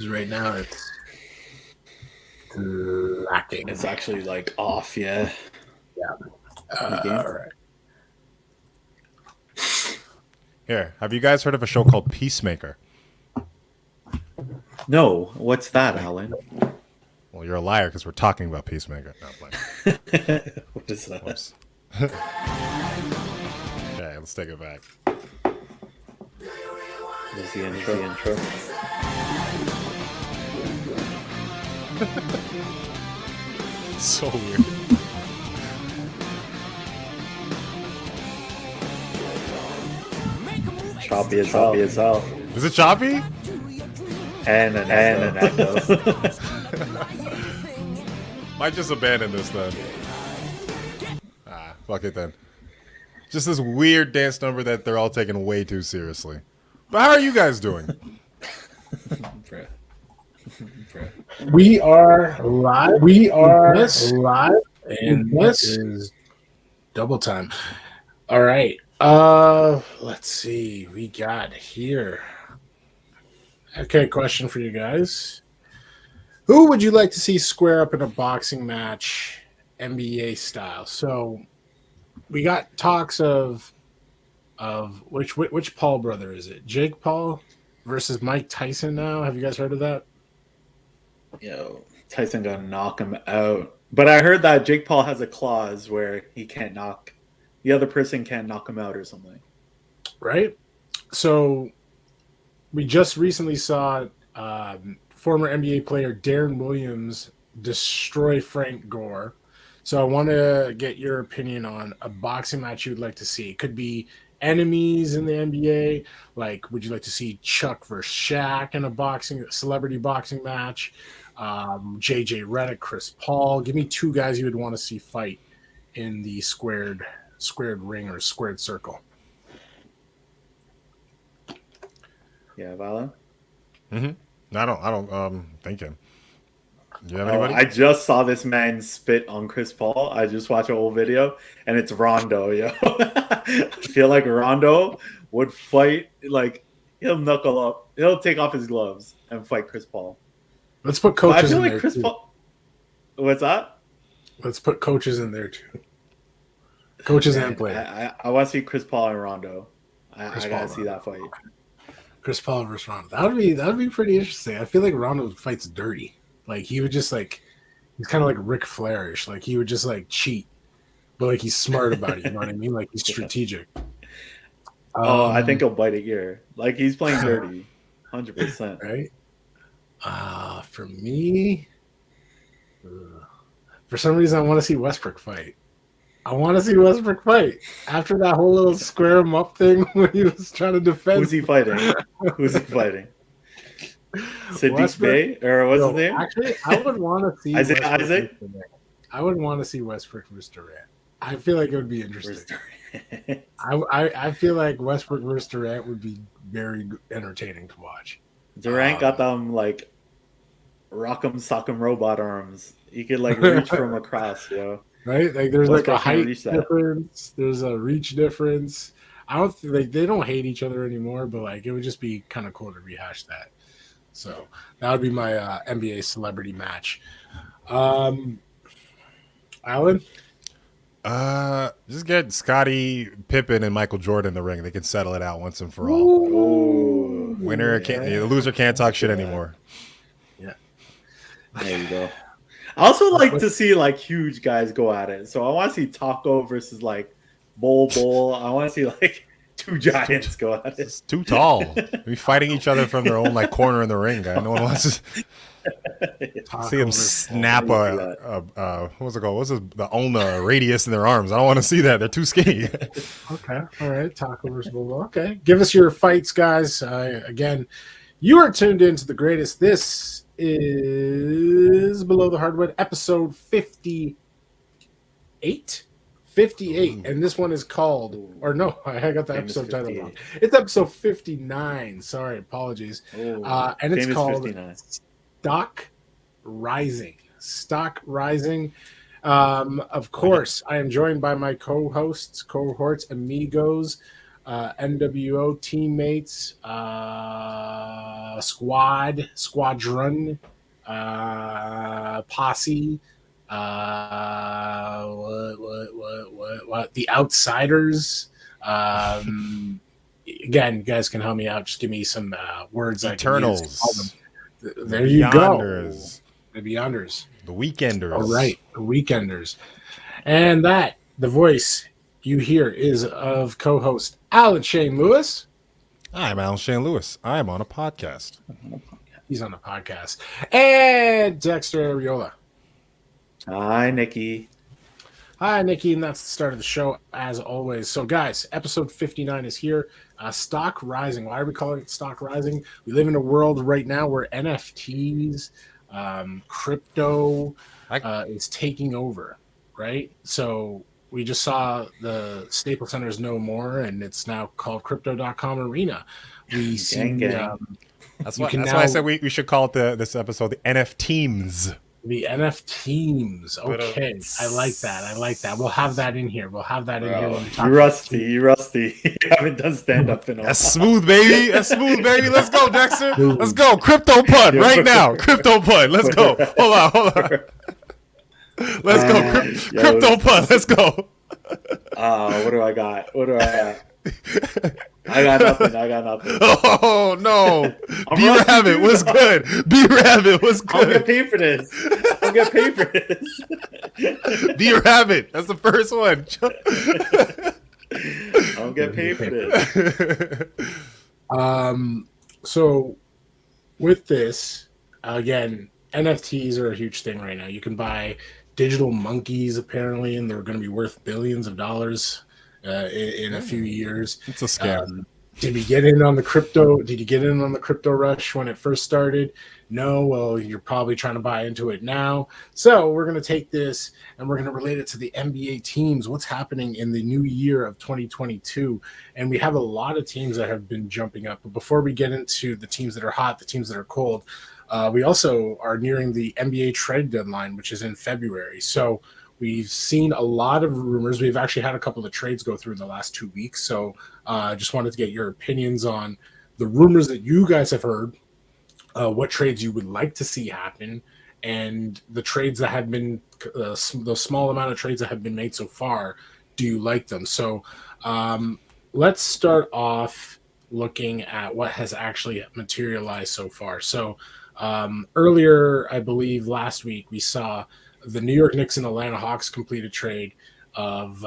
because right now it's lacking. It's actually like off, yeah. Yeah. All right. Here, have you guys heard of a show called Peacemaker? No, what's that, Alan? Well, you're a liar because we're talking about Peacemaker. No, I'm playing. What is that? Whoops. Okay, let's take it back. This is the intro. So weird. Choppy as hell. Is it choppy? And an echo. Might just abandon this then. Fuck it then. Just this weird dance number that they're all taking way too seriously. But how are you guys doing? We are live. And this is double time. All right. Let's see. We got here. Okay, question for you guys. Who would you like to see square up in a boxing match, NBA style? So we got talks of which Paul brother is it? Jake Paul versus Mike Tyson now. Have you guys heard of that? Yo, Tyson gonna knock him out. But I heard that Jake Paul has a clause where he can't knock the other person can't knock him out or something. Right? So we just recently saw former NBA player Darren Williams destroy Frank Gore. So I want to get your opinion on a boxing match you'd like to see. It could be enemies in the NBA. Like, would you like to see Chuck versus Shaq in a celebrity boxing match? JJ Redick, Chris Paul. Give me two guys you would want to see fight in the squared ring or squared circle. Yeah, Vala? Mm-hmm. I don't thinking. Do you have anybody? I just saw this man spit on Chris Paul. I just watched a whole video, and it's Rondo, yo. I feel like Rondo would fight, like, he'll knuckle up. He'll take off his gloves and fight Chris Paul. Let's put coaches I feel in like there Chris too. Paul... What's that? Let's put coaches in there too. Coaches and players. I want to see Chris Paul and Rondo. I gotta see Rondo. that fight. Chris Paul versus Rondo. That would be pretty interesting. I feel like Rondo fights dirty. Like he would just like he's kind of like Ric Flairish. Like he would just like cheat, but like he's smart about it. You know what I mean? Like he's strategic. I think he'll bite a ear. Like he's playing dirty, 100%. Right? For me, for some reason, I want to see Westbrook fight. After that whole little square him up thing when he was trying to defend. Who's he fighting? Sadiq Bey? Or what's his name? Actually, I would want to see Isaac? I would want to see Westbrook versus Durant. I feel like it would be interesting. I feel like Westbrook versus Durant would be very entertaining to watch. Durant got them like rock'em sock'em robot arms. He could like reach from across, yo. Right? Like there's like a height that. difference. There's a reach difference. I don't think like they don't hate each other anymore, but like it would just be kind of cool to rehash that. So that would be my NBA celebrity match. Alan? Just get Scottie Pippen and Michael Jordan in the ring. They can settle it out once and for all. Ooh, The loser can't talk shit anymore. Yeah. There you go. I also like to see like huge guys go at it. So I want to see Taco versus like Bull. I want to see like two giants go at it. It's too tall. Be fighting each other from their own like corner in the ring, guy. No one wants to see them snap what's it called? What's the ulna radius in their arms? I don't want to see that. They're too skinny. Okay. All right. Taco versus Bull. Okay. Give us your fights, guys. Again, you are tuned into the greatest. This is Below the Hardwood, episode 58. 58. And this one is called, or no, I got the episode title wrong. It's episode 59. Sorry, apologies. And it's called 59. Stock Rising. Stock Rising. Of course, I am joined by my cohorts, amigos. NWO teammates, squadron, posse, what? The Outsiders. Again, you guys can help me out. Just give me some words. Eternals. I can use to call them. There you Beyonders. go. The Beyonders. The Weekenders. All right, the Weekenders. And that, the voice you hear is of co-host Alan Shane Lewis. I'm Alan Shane Lewis. I'm on a podcast. He's on a podcast. And Dexter Ariola. Hi, Nikki. Hi, Nikki, and that's the start of the show, as always. So, guys, episode 59 is here. Stock rising. Why are we calling it stock rising? We live in a world right now where NFTs, crypto is taking over, right? So we just saw the Staples Center's no more, and it's now called Crypto.com Arena. We see that's why I said we should call it this episode the NF Teams. The NF teams. Okay. I like that. We'll have that in here. When we talk You rusty. You haven't done stand-up in a while. That's smooth, baby. Let's go, Dexter. Let's go. Crypto pun right now. Crypto pun. Let's go. Hold on. Let's go. Crypto pun. Let's go. What do I got? I got nothing. Oh no! B-Rabbit was good. B-Rabbit was good. I'll get paid for this. B-Rabbit. That's the first one. I'll get paid for this. So with this, again, NFTs are a huge thing right now. You can buy digital monkeys apparently, and they're going to be worth billions of dollars in a few years. It's a scam. Did we get in on the crypto? Did you get in on the crypto rush when it first started? No. Well, you're probably trying to buy into it now. So we're going to take this and we're going to relate it to the NBA teams. What's happening in the new year of 2022? And we have a lot of teams that have been jumping up. But before we get into the teams that are hot, the teams that are cold, we also are nearing the NBA trade deadline, which is in February. So we've seen a lot of rumors. We've actually had a couple of trades go through in the last 2 weeks. So I just wanted to get your opinions on the rumors that you guys have heard, what trades you would like to see happen, and the trades that have been, the small amount of trades that have been made so far. Do you like them? So let's start off looking at what has actually materialized so far. So earlier, I believe last week, we saw the New York Knicks and Atlanta Hawks complete a trade of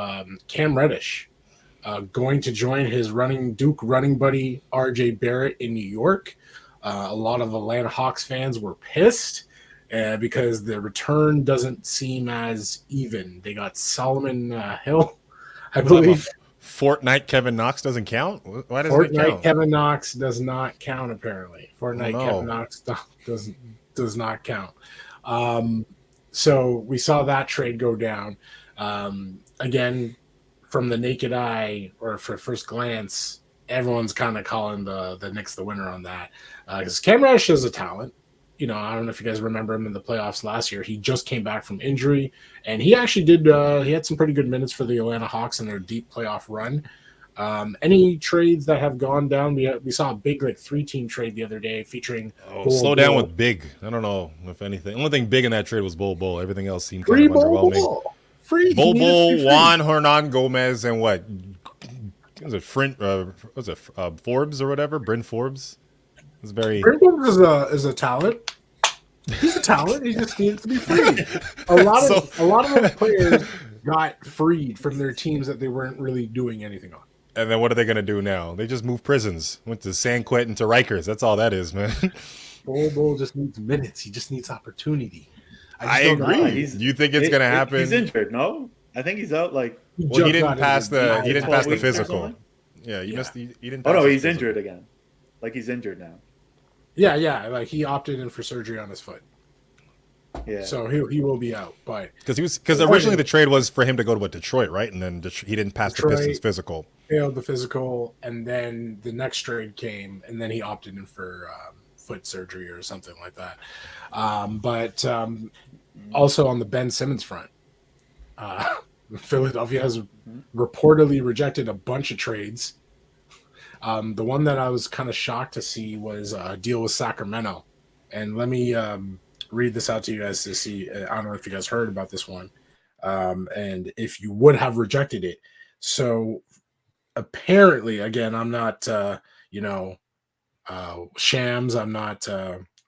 Cam Reddish going to join his Duke running buddy RJ Barrett in New York. A lot of Atlanta Hawks fans were pissed because the return doesn't seem as even. They got Solomon Hill, I believe. Fortnite Kevin Knox doesn't count? Why doesn't it count? Kevin Knox does not count, apparently. Kevin Knox does not count. So we saw that trade go down. Again, from the naked eye or for first glance, everyone's kind of calling the Knicks the winner on that. Because Cam Reddish is a talent. You know, I don't know if you guys remember him in the playoffs last year. He just came back from injury, and he actually did. He had some pretty good minutes for the Atlanta Hawks in their deep playoff run. Any trades that have gone down? We saw a big 3-team trade the other day featuring. Slow down with big. I don't know if anything. Only thing big in that trade was Bol. Everything else seemed kind of underwhelming. Bol, Juan Hernan Gomez, and what was it? Forbes or whatever? Bryn Forbes. It's very. Bryn Forbes is a talent. He's a talent. He just needs to be freed. A lot of those players got freed from their teams that they weren't really doing anything on. And then what are they going to do now? They just moved prisons. Went to San Quentin to Rikers. That's all that is, man. Bol just needs minutes. He just needs opportunity. I agree. Do you think it's going to happen? He's injured, no? I think he's out he didn't pass the physical. Yeah, he didn't pass he's injured again. He's injured now. Yeah. He opted in for surgery on his foot. Yeah. So he will be out, but because originally the trade was for him to go to Detroit, right? And then he didn't pass the Pistons physical. Failed the physical, and then the next trade came, and then he opted in for foot surgery or something like that. But also on the Ben Simmons front, Philadelphia has reportedly rejected a bunch of trades The one that I was kind of shocked to see was a deal with Sacramento. And let me read this out to you guys to see. I don't know if you guys heard about this one, and if you would have rejected it. So apparently, again, I'm not, Shams. I'm not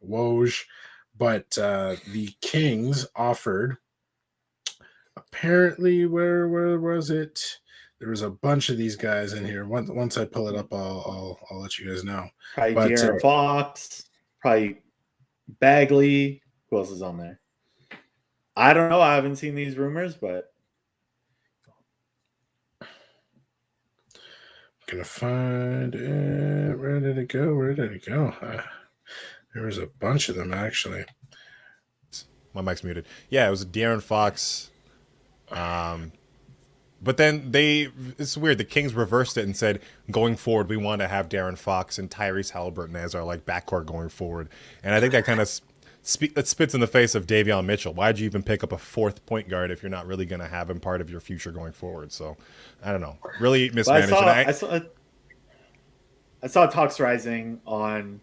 Woj, but the Kings offered. Apparently, where was it? There was a bunch of these guys in here. Once I pull it up, I'll let you guys know. Probably But, De'Aaron Fox, probably Bagley. Who else is on there? I don't know. I haven't seen these rumors, but gonna find it. Where did it go? There was a bunch of them actually. My mic's muted. Yeah, it was De'Aaron Fox. But then it's weird. The Kings reversed it and said, going forward, we want to have Darren Fox and Tyrese Halliburton as our backcourt going forward. And I think that kind of that spits in the face of Davion Mitchell. Why'd you even pick up a fourth point guard if you're not really going to have him part of your future going forward? So I don't know. Really mismanaged. I saw talks rising on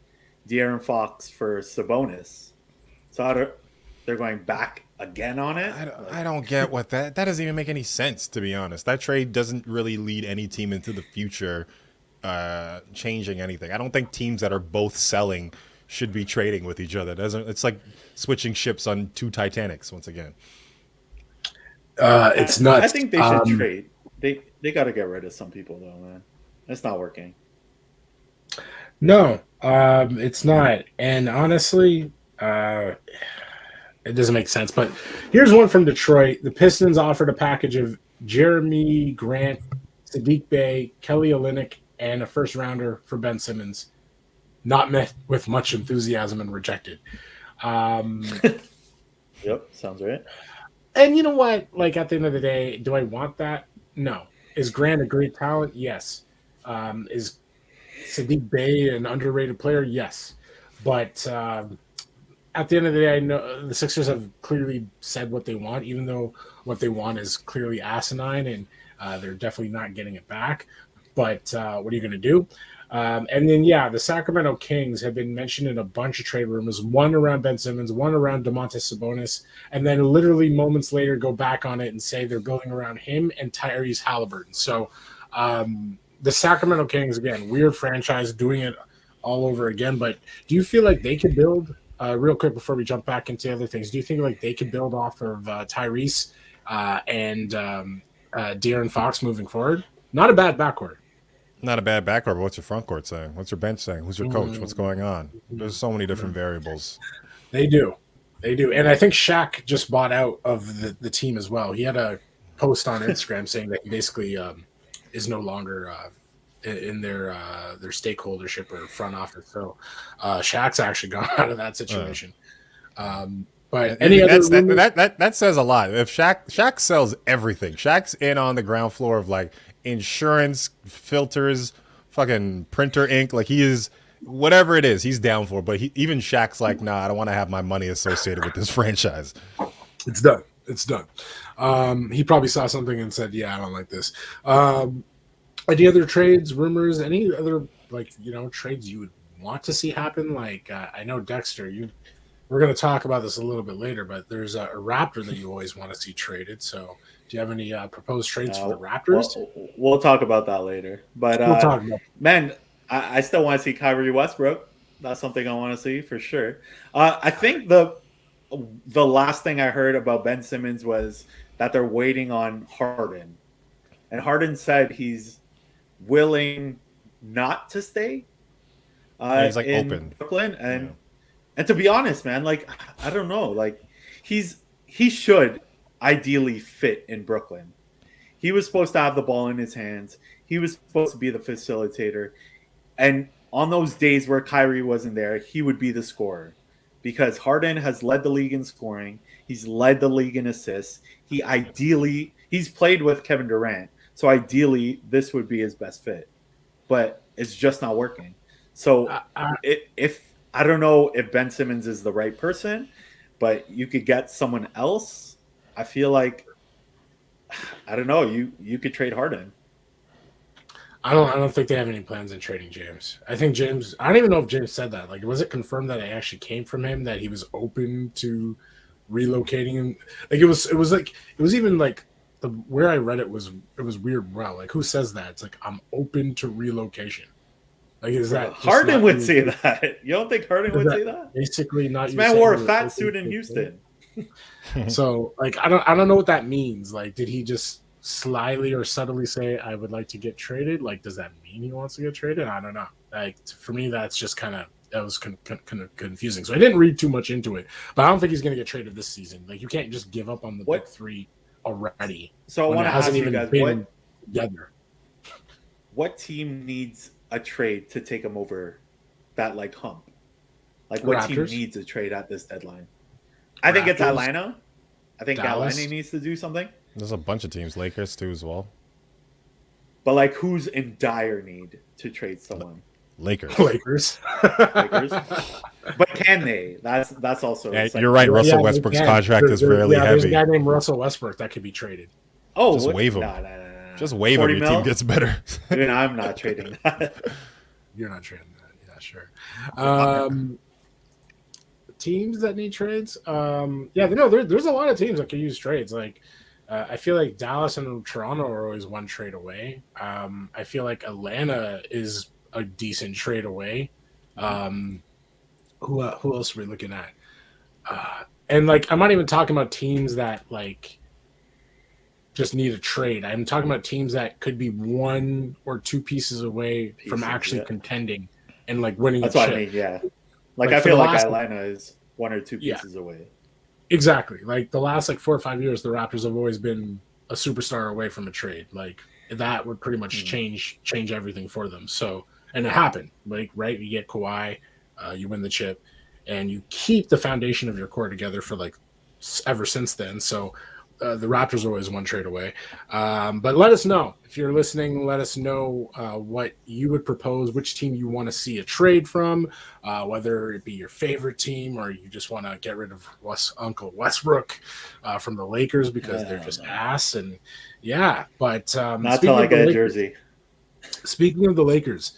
De'Aaron Fox for Sabonis. So they're going back again on it. I don't get what that doesn't even make any sense, to be honest. That trade doesn't really lead any team into the future changing anything. I don't think teams that are both selling should be trading with each other. It's like switching ships on two Titanics once again. It's nuts. I think they should trade. They got to get rid of some people though, man. It's not working. No, it's not. And honestly, it doesn't make sense. But here's one from Detroit. The Pistons offered a package of Jeremy Grant, Sadiq Bey, Kelly Olynyk, and a first rounder for Ben Simmons. Not met with much enthusiasm and rejected. Yep, sounds right. And you know what? At the end of the day, do I want that? No. Is Grant a great talent? Yes. Is Sadiq Bey an underrated player? Yes. But at the end of the day, I know the Sixers have clearly said what they want, even though what they want is clearly asinine, and they're definitely not getting it back. But what are you going to do? And then, the Sacramento Kings have been mentioned in a bunch of trade rumors, one around Ben Simmons, one around Domantas Sabonis, and then literally moments later go back on it and say they're building around him and Tyrese Halliburton. So the Sacramento Kings, again, weird franchise, doing it all over again. But do you feel like they could build, real quick before we jump back into other things, do you think they could build off of Tyrese and De'Aaron Fox moving forward? Not a bad backcourt. Not a bad backcourt, but what's your front court saying? What's your bench saying? Who's your coach? What's going on? There's so many different variables. They do. And I think Shaq just bought out of the team as well. He had a post on Instagram saying that he basically is no longer in their stakeholdership or front office. So Shaq's actually gone out of that situation. But that says a lot. If Shaq sells everything, Shaq's in on the ground floor of insurance, filters, fucking printer ink. He is whatever it is, he's down for. But even Shaq's nah, I don't want to have my money associated with this franchise. It's done. He probably saw something and said, "Yeah, I don't like this." Any other trades, rumors, any other trades you would want to see happen? I know Dexter, we're going to talk about this a little bit later, but there's a Raptor that you always want to see traded. So do you have any proposed trades for the Raptors? We'll talk about that later. But we'll talk about man, I still want to see Kyrie Westbrook. That's something I want to see for sure. I think the last thing I heard about Ben Simmons was that they're waiting on Harden. And Harden said he's willing not to stay he's in open. Brooklyn. And to be honest, man, I don't know. He should ideally fit in Brooklyn. He was supposed to have the ball in his hands. He was supposed to be the facilitator. And on those days where Kyrie wasn't there, he would be the scorer. Because Harden has led the league in scoring. He's led the league in assists. He's played with Kevin Durant. So ideally, this would be his best fit. But it's just not working. So I don't know if Ben Simmons is the right person, but you could get someone else. I feel I don't know. You could trade Harden. I don't think they have any plans in trading James. I think James. I don't even know if James said that. Like, was it confirmed that it actually came from him that he was open to relocating him? Like, it was even like where I read it was weird. Wow, like who says that? It's like I'm open to relocation. Like, is that Harden would say that? You don't think Harden would say that? Basically, not. This man wore a fat suit in Houston. So, like, I don't know what that means. Like, did he just slyly or subtly say, "I would like to get traded"? Like, does that mean he wants to get traded? I don't know. Like, for me, that's just that was kind of confusing. So I didn't read too much into it, but I don't think he's going to get traded this season. Like, you can't just give up on the big three already. So I want to ask you guys, what team needs a trade to take him over that like hump? Like, what team needs a trade at this deadline? I think it's Atlanta. I think Dallas. Atlanta needs to do something. There's a bunch of teams, Lakers too as well. But like, who's in dire need to trade someone? Lakers. Lakers. But can they? That's also. Yeah, you're right. Russell Westbrook's contract is fairly heavy. There's a guy named Russell Westbrook that could be traded. Oh, just waive him. No. Just waive him. Your team gets better. Even I'm not trading that. You're not trading that. Yeah, sure. Teams that need trades. There's a lot of teams that could use trades. Like, I feel like Dallas and Toronto are always one trade away. I feel like Atlanta is a decent trade away. Who else are we looking at? And like, I'm not even talking about teams that like just need a trade. I'm talking about teams that could be one or two pieces away from actually contending and like winning. That's what I mean. Yeah. Like I feel like Atlanta is one or two pieces away. Exactly. Like the last 4 or 5 years, the Raptors have always been a superstar away from a trade. Like that would pretty much change everything for them. So, and it happened. Like, right, you get Kawhi, you win the chip, and you keep the foundation of your core together for like ever since then. So the Raptors are always one trade away. But let us know if you're listening. Let us know what you would propose, which team you want to see a trade from, whether it be your favorite team or you just want to get rid of Uncle Westbrook from the Lakers because they're just ass. And but not till I get a jersey. Speaking of the Lakers,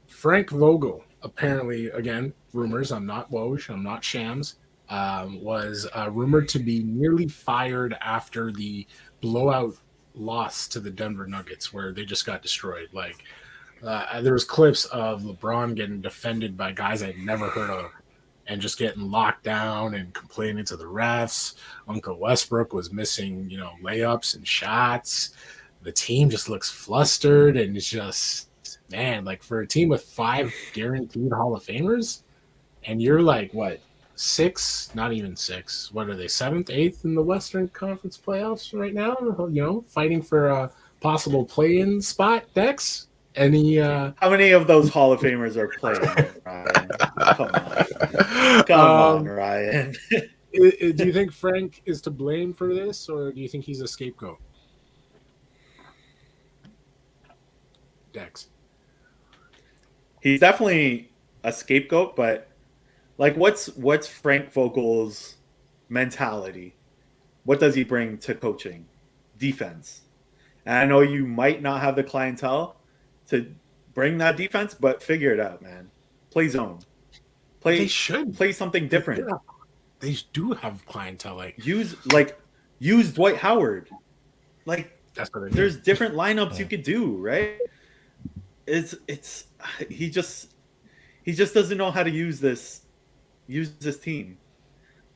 Frank Vogel, apparently, again, rumors, I'm not Woj, I'm not Shams, was rumored to be nearly fired after the blowout loss to the Denver Nuggets, where they just got destroyed. Like, there was clips of LeBron getting defended by guys I'd never heard of and just getting locked down and complaining to the refs. Uncle Westbrook was missing, layups and shots. The team just looks flustered, and it's just, man, like for a team with 5 guaranteed Hall of Famers, and you're like, what, 6? Not even 6. What are they, 7th, 8th in the Western Conference playoffs right now? Fighting for a possible play-in spot, Dex? How many of those Hall of Famers are playing, Ryan? Come on, Ryan. Do you think Frank is to blame for this, or do you think he's a scapegoat? Dex. He's definitely a scapegoat, but like, what's Frank Vogel's mentality? What does he bring to coaching? Defense. And I know you might not have the clientele to bring that defense, but figure it out, man. Play zone. They should play something different. They do have clientele. Use Dwight Howard. Like, that's what there's different lineups you could do, right? He just doesn't know how to use this team.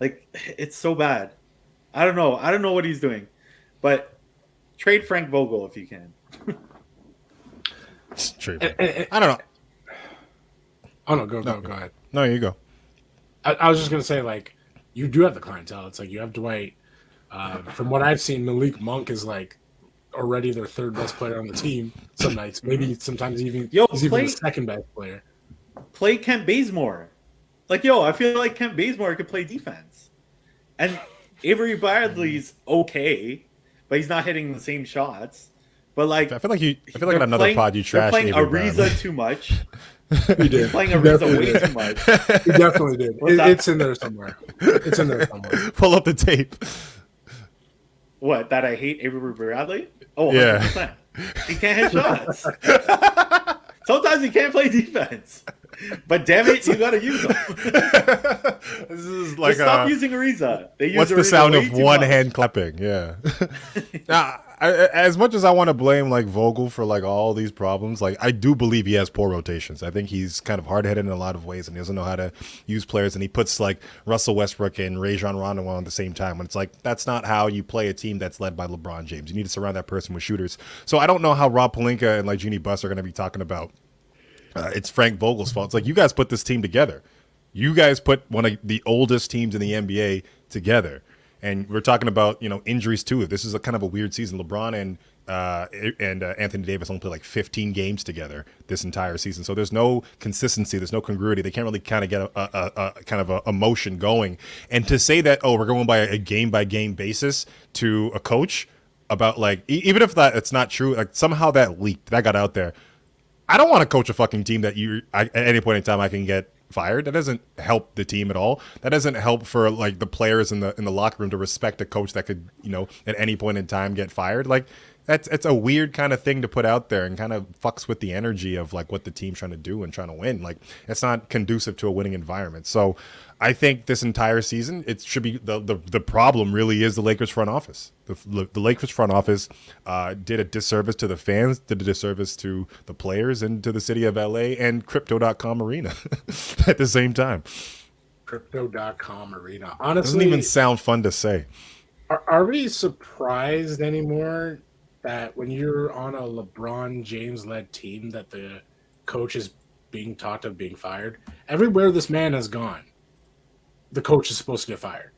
Like, it's so bad. I don't know what he's doing, but trade Frank Vogel if you can. I don't know. Oh no, go ahead. No, you go. I was just gonna say, like, you do have the clientele. It's like you have Dwight. From what I've seen, Malik Monk is like already their 3rd best player on the team. Some nights, maybe sometimes even even the 2nd best player. Play Kent Bazemore. Like, I feel like Kent Bazemore could play defense, and Avery Bradley's okay, but he's not hitting the same shots. But like, I feel like in another pod you trashed playing Ariza too much. He did. Playing Ariza way too much. He definitely did. It's in there somewhere. Pull up the tape. What? That I hate Avery Bradley? Oh, 100%. Yeah. He can't hit shots. Sometimes he can't play defense. But damn it, you gotta use them. This is like just stop using Ariza. They use what's the Ariza sound way of too one much. hand clapping? Yeah. Now, as much as I want to blame like Vogel for like all these problems, like I do believe he has poor rotations. I think he's kind of hard headed in a lot of ways, and he doesn't know how to use players. And he puts like Russell Westbrook and Rajon Rondo on at the same time. When it's like that's not how you play a team that's led by LeBron James. You need to surround that person with shooters. So I don't know how Rob Pelinka and like Jeannie Buss are going to be talking about. It's Frank Vogel's fault. It's like you guys put this team together. You guys put one of the oldest teams in the NBA together. And we're talking about, injuries too. This is a kind of a weird season. LeBron and Anthony Davis only played like 15 games together this entire season. So there's no consistency. There's no congruity. They can't really kind of get a kind of a motion going. And to say that, we're going by a game by game basis to a coach about like, even if it's not true, like somehow that leaked, that got out there. I don't want to coach a fucking team that at any point in time I can get fired. That doesn't help the team at all. That doesn't help for like the players in the locker room to respect a coach that could, at any point in time get fired. Like it's a weird kind of thing to put out there and kind of fucks with the energy of like what the team's trying to do and trying to win. Like it's not conducive to a winning environment. So I think this entire season, it should be the problem really is the Lakers front office. The Lakers front office did a disservice to the fans, did a disservice to the players and to the city of LA and Crypto.com Arena at the same time. Crypto.com Arena. Honestly, doesn't even sound fun to say. Are we surprised anymore that when you're on a LeBron James-led team that the coach is being talked of being fired? Everywhere this man has gone, the coach is supposed to get fired.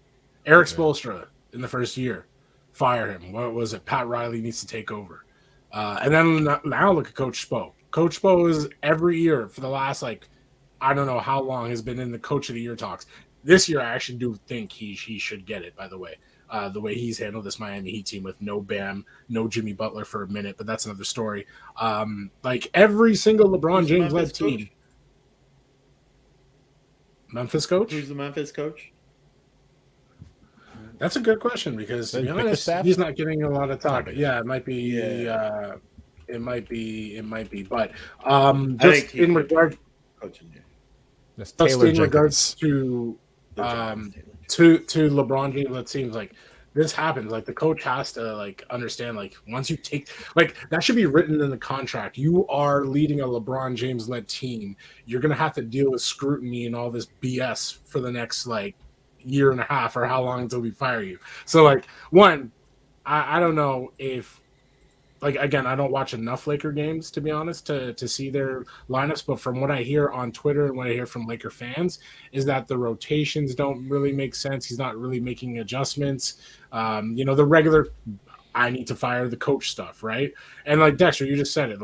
Eric Spoelstra in the first year, fire him. What was it? Pat Riley needs to take over. And then now look at Coach Spo. Coach Spo is every year for the last, I don't know how long, has been in the Coach of the Year talks. This year, I actually do think he should get it, by the way. The way he's handled this Miami Heat team with no Bam, no Jimmy Butler for a minute, but that's another story. Like every single LeBron James-led team. Memphis coach? Who's the Memphis coach? That's a good question because to be honest, he's not getting a lot of talk. Yeah, it might be. Yeah. It might be. But just in regard, Just in regards to LeBron James, it seems like this happens. Like the coach has to understand. Like once you take that should be written in the contract. You are leading a LeBron James led team. You're gonna have to deal with scrutiny and all this BS for the next year and a half or how long until we fire you. So I don't know if again, I don't watch enough Laker games to be honest to see their lineups, but from what I hear on Twitter and what I hear from Laker fans is that the rotations don't really make sense. He's not really making adjustments. The regular I need to fire the coach stuff, right? And Dexter, you just said it.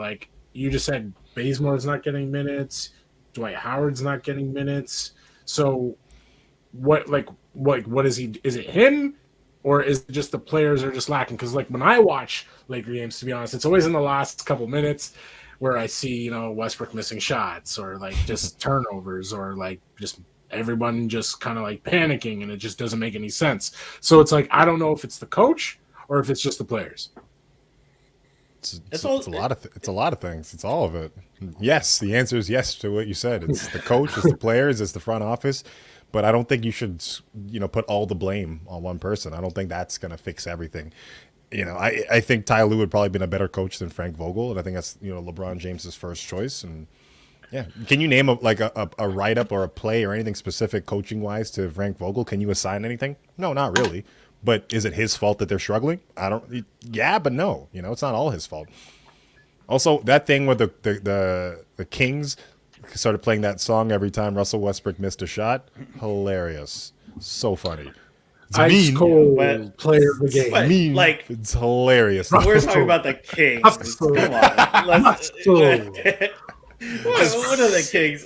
You just said Bazemore's not getting minutes, Dwight Howard's not getting minutes. So what is he? Is it him, or is it just the players are just lacking? Because when I watch Laker games, to be honest, it's always in the last couple minutes where I see Westbrook missing shots or just turnovers or just everyone just kind of panicking and it just doesn't make any sense. So it's I don't know if it's the coach or if it's just the players. It's a lot of things. It's all of it. Yes, the answer is yes to what you said. It's the coach, it's the players, it's the front office. But I don't think you should, put all the blame on one person. I don't think that's going to fix everything. I think Ty Lue would probably been a better coach than Frank Vogel, and I think that's LeBron James's first choice. And yeah, can you name a write up or a play or anything specific coaching wise to Frank Vogel? Can you assign anything? No, not really. But is it his fault that they're struggling? Yeah, but no. It's not all his fault. Also, that thing with the Kings started playing that song every time Russell Westbrook missed a shot. Hilarious. So funny. It's ice cold player of the game. It's hilarious. We're talking about the Kings. Come on. What are the Kings?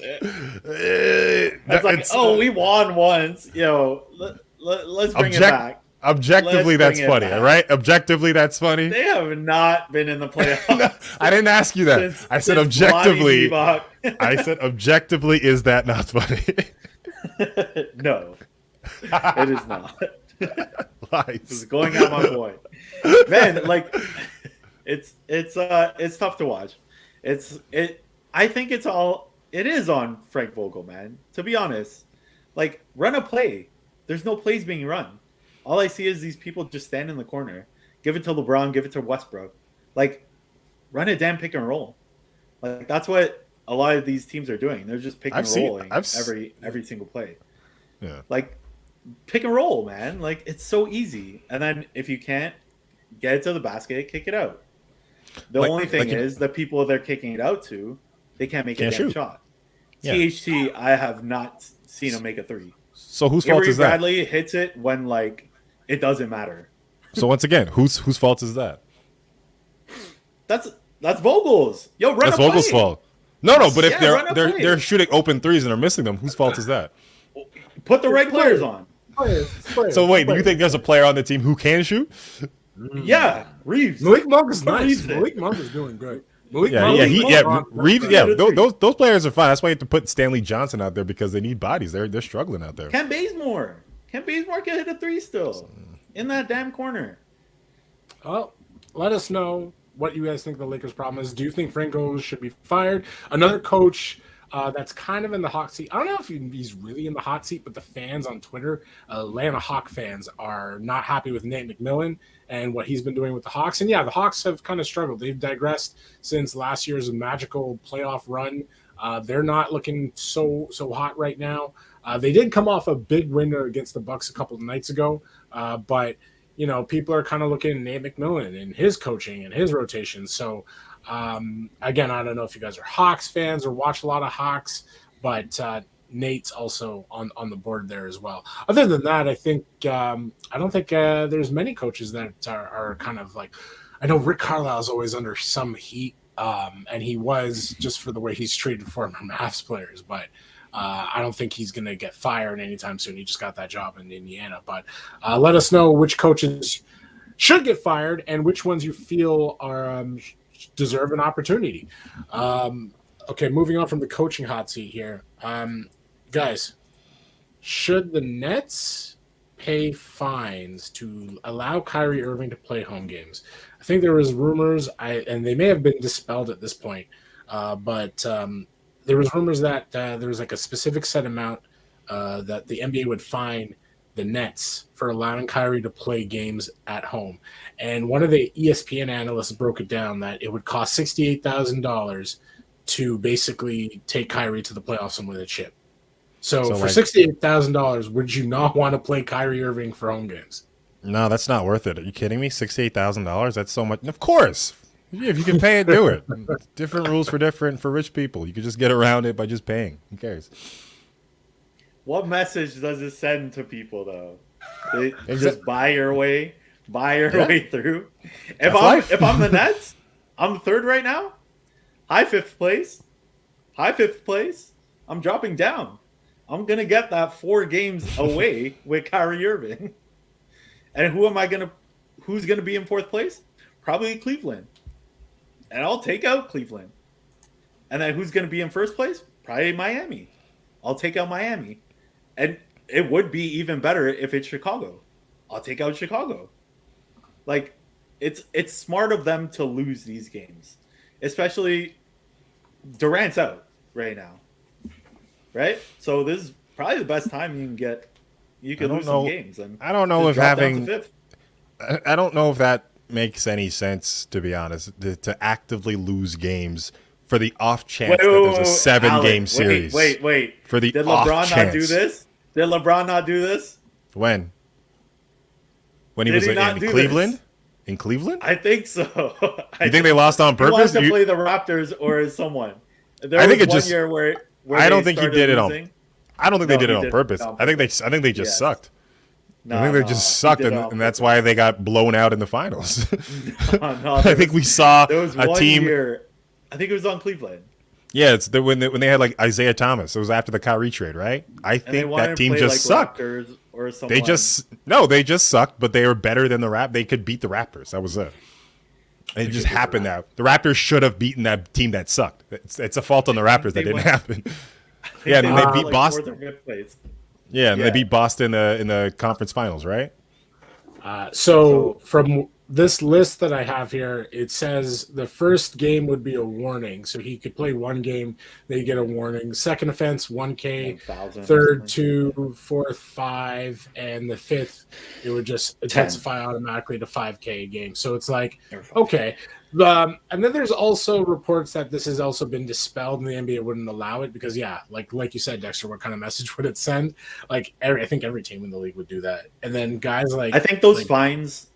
It's we won once. Let's bring it back. Objectively, that's funny, all right? Objectively, that's funny. They have not been in the playoffs. I didn't ask you that. I said objectively. I said objectively, is that not funny? No, it is not. Lies. It's going out my boy. Man, It's tough to watch. I think it is on Frank Vogel, man. To be honest, like run a play. There's no plays being run. All I see is these people just stand in the corner. Give it to LeBron. Give it to Westbrook. Like run a damn pick and roll. Like that's what a lot of these teams are doing. They're just pick and rolling every single play. Yeah. Like pick and roll, man. Like it's so easy. And then if you can't get it to the basket, kick it out. The only thing is the people they're kicking it out to, they can't make a damn shot. Yeah. THT, I have not seen him make a three. So whose fault is that? Bradley hits it when like it doesn't matter. So once again, whose fault is that? That's Vogel's. Yo, run That's a play. Vogel's fault. No, but if run a play. they're shooting open threes and are missing them, whose fault is that? Put the right players on. So wait, do you think there's a player on the team who can shoot? Yeah, Reeves. Malik Monk is nice. Malik Monk is doing good. Reeves. Those players are fine. That's why you have to put Stanley Johnson out there because they need bodies. They're struggling out there. Ken Bazemore can hit a three still in that damn corner. Well, let us know what you guys think the Lakers' problem is. Do you think Franco should be fired? Another coach that's kind of in the hot seat. I don't know if he's really in the hot seat, but the fans on Twitter, Atlanta Hawk fans, are not happy with Nate McMillian and what he's been doing with the Hawks. And yeah, the Hawks have kind of struggled. They've digressed since last year's magical playoff run. They're not looking so hot right now. They did come off a big win against the Bucks a couple of nights ago, but you know, people are kind of looking at Nate McMillian and his coaching and his rotations. So, again, I don't know if you guys are Hawks fans or watch a lot of Hawks, but Nate's also on the board there as well. Other than that, I think I don't think there's many coaches that are kind of like, I know Rick Carlisle's always under some heat, and he was just for the way he's treated former Mavs players, but I don't think he's going to get fired anytime soon. He just got that job in Indiana. But let us know which coaches should get fired and which ones you feel are deserve an opportunity. Okay, moving on from the coaching hot seat here. Guys, should the Nets pay fines to allow Kyrie Irving to play home games? I think there was rumors, and they may have been dispelled at this point, but there was rumors that there was like a specific set amount that the NBA would fine the Nets for allowing Kyrie to play games at home. And one of the ESPN analysts broke it down that it would cost $68,000 to basically take Kyrie to the playoffs and win a chip. So for $68,000, would you not want to play Kyrie Irving for home games? No, that's not worth it. Are you kidding me? $68,000? That's so much. Of course. If you can pay it, do it. Different rules for rich people. You can just get around it by just paying. Who cares? What message does it send to people, though? Just buy your way through. If I'm the Nets, I'm third right now. High fifth place. I'm dropping down. I'm gonna get that 4 games away with Kyrie Irving. And who's gonna be in 4th place? Probably Cleveland. And I'll take out Cleveland. And then who's going to be in 1st place? Probably Miami. I'll take out Miami. And it would be even better if it's Chicago. I'll take out Chicago. Like, it's smart of them to lose these games. Especially Durant's out right now. Right? So this is probably the best time you can lose some games. And I don't know if I don't know if that makes any sense, to be honest, to actively lose games for the off chance that there's a 7-game series. Wait. For the Did off LeBron chance. not do this? Did LeBron not do this? When he was in Cleveland? In Cleveland? I think so. You think they lost on purpose? He wants to play the Raptors or someone. I think it was just. Year where I don't think he did it losing. I don't think they did it on purpose. I think they just sucked. I think they just sucked, and that's why they got blown out in the finals. I think we saw a team. I think it was on Cleveland. Yeah, it's when they had like Isaiah Thomas. It was after the Kyrie trade, right? I think that team just sucked. Or they just sucked, but they were better than the Raptors. They could beat the Raptors. That was it. It just happened now. The Raptors should have beaten that team that sucked. It's a fault on the Raptors that didn't happen. Yeah, and they beat Boston. Yeah, and they beat Boston in the conference finals, right? So from this list that I have here, it says the first game would be a warning. So he could play one game, they get a warning. Second offense, 1K. 1,000 Third, 2. Fourth, 5. And the fifth, it would just intensify automatically to 5K a game. So it's like, okay. And then there's also reports that this has also been dispelled and the NBA wouldn't allow it because, yeah, like you said, Dexter, what kind of message would it send? Like, I think every team in the league would do that. And then guys like... I think those fines...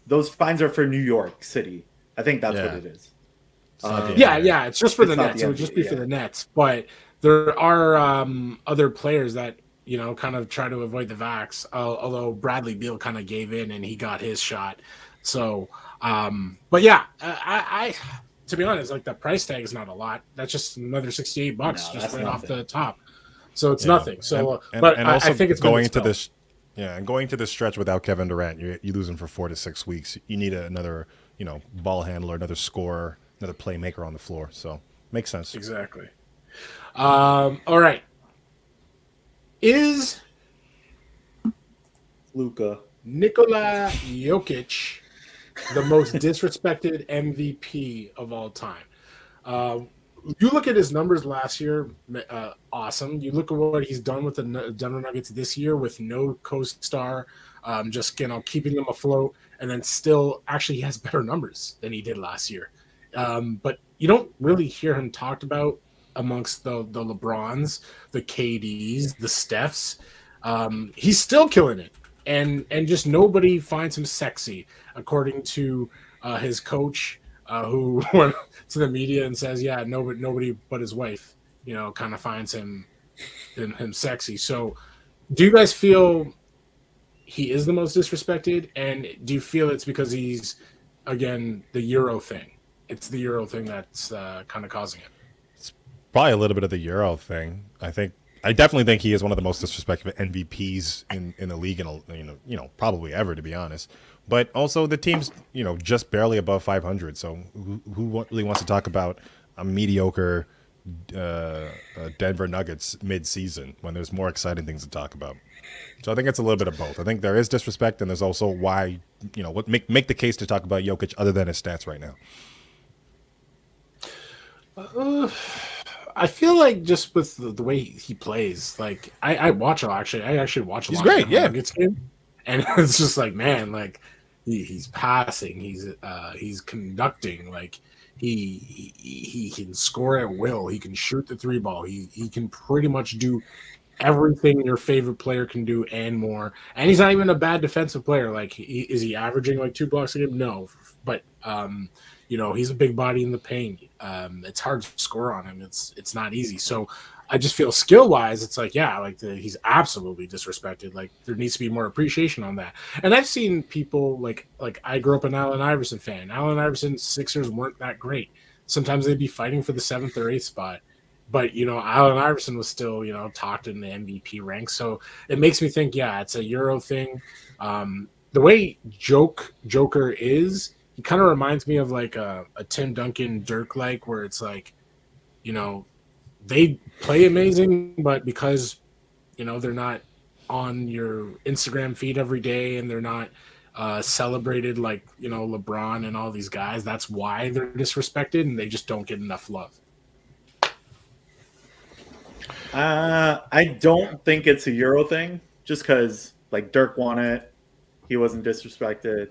Those fines are for New York City. I think that's what it is. Yeah. It's just for the Nets. It would just be for the Nets. But there are other players that, kind of try to avoid the vax. Although Bradley Beal kind of gave in and he got his shot. So, but yeah, I to be honest, like the price tag is not a lot. That's just another $68 just right off the top. So it's nothing. So, but I think it's going into this. Yeah, and going to this stretch without Kevin Durant, you're losing for 4 to 6 weeks. You need another, ball handler, another scorer, another playmaker on the floor. So makes sense. Exactly. All right. Is Luka Nikola Jokic the most disrespected MVP of all time? You look at his numbers last year, awesome. You look at what he's done with the Denver Nuggets this year with no co-star, just keeping them afloat, and then still actually he has better numbers than he did last year. But you don't really hear him talked about amongst the LeBrons, the KDs, the Stephs. He's still killing it, and just nobody finds him sexy, according to his coach. Who went to the media and says, yeah, nobody but his wife, kind of finds him sexy. So do you guys feel he is the most disrespected? And do you feel it's because he's, again, the Euro thing? It's the Euro thing that's kind of causing it. It's probably a little bit of the Euro thing. I definitely think he is one of the most disrespected MVPs in the league, and probably ever, to be honest. But also the team's just barely above 500. So who really wants to talk about a mediocre Denver Nuggets mid-season when there's more exciting things to talk about? So I think it's a little bit of both. I think there is disrespect, and there's also why what make the case to talk about Jokic other than his stats right now. I feel like just with the way he plays, like I watch him actually. I actually watch a lot. He's great, of Nuggets game, and it's just like, man, like he's passing, he's conducting, like he can score at will, he can shoot the 3 ball, he can pretty much do everything your favorite player can do and more. And he's not even a bad defensive player. Like, is he averaging like 2 blocks a game? No, but he's a big body in the paint. It's hard to score on him. It's not easy. So I just feel skill wise, it's like, yeah, like he's absolutely disrespected. Like there needs to be more appreciation on that. And I've seen people like I grew up an Allen Iverson fan. Allen Iverson's Sixers weren't that great. Sometimes they'd be fighting for the 7th or 8th spot. But, Allen Iverson was still, talked in the MVP ranks. So it makes me think, yeah, it's a Euro thing. The way Joker is, he kind of reminds me of like a Tim Duncan Dirk-like, where it's like, they play amazing, but because, they're not on your Instagram feed every day and they're not celebrated like, LeBron and all these guys, that's why they're disrespected and they just don't get enough love. I don't think it's a Euro thing, just because like Dirk won it, he wasn't disrespected.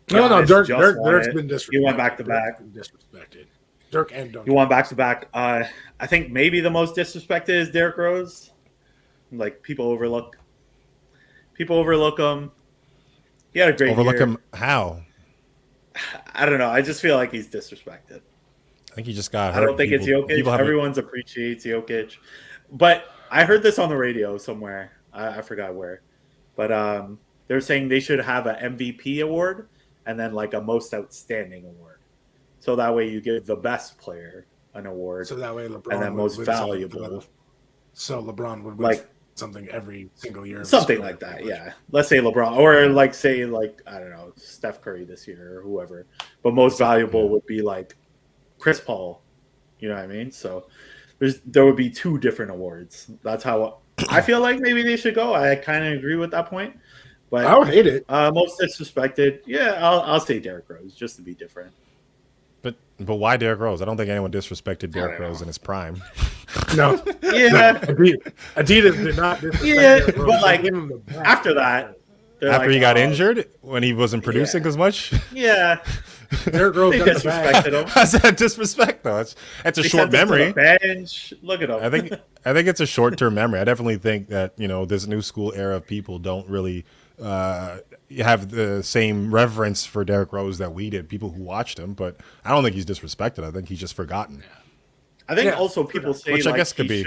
No, Dirk's been disrespected. He went back to back. Disrespected. Dirk and Duncan. He won back to back. I think maybe the most disrespected is Derrick Rose. Like people overlook him. He had a great overlook year. Him how? I don't know. I just feel like he's disrespected. I think he just got hurt. I don't think it's Jokic. Everyone's appreciates Jokic. But I heard this on the radio somewhere. I forgot where. But they're saying they should have an MVP award and then like a most outstanding award. So that way you give the best player an award. So that way LeBron and then most valuable. So LeBron would win something every single year. Something like that, yeah. Let's say LeBron, or like say like, I don't know, Steph Curry this year or whoever. But most valuable would be like Chris Paul. You know what I mean? So there would be 2 different awards. That's how I feel like maybe they should go. I kind of agree with that point. But I don't hate it. Most disrespected, yeah, I'll say Derrick Rose just to be different. But why Derrick Rose? I don't think anyone disrespected Derrick Rose in his prime. No. Yeah. Adidas did not disrespect Derrick Rose. But like They gave him the bag. after that, After like, he got injured, when he wasn't producing as much. Yeah. Derrick Rose They got the bag. disrespected him. How's that disrespect though? That's a They short sent him to memory. the bench. Look at him. I think it's a short-term memory. I definitely think that this new school era of people don't really have the same reverence for Derrick Rose that we did. People who watched him, but I don't think he's disrespected. I think he's just forgotten. I think also people say Which I like guess could be.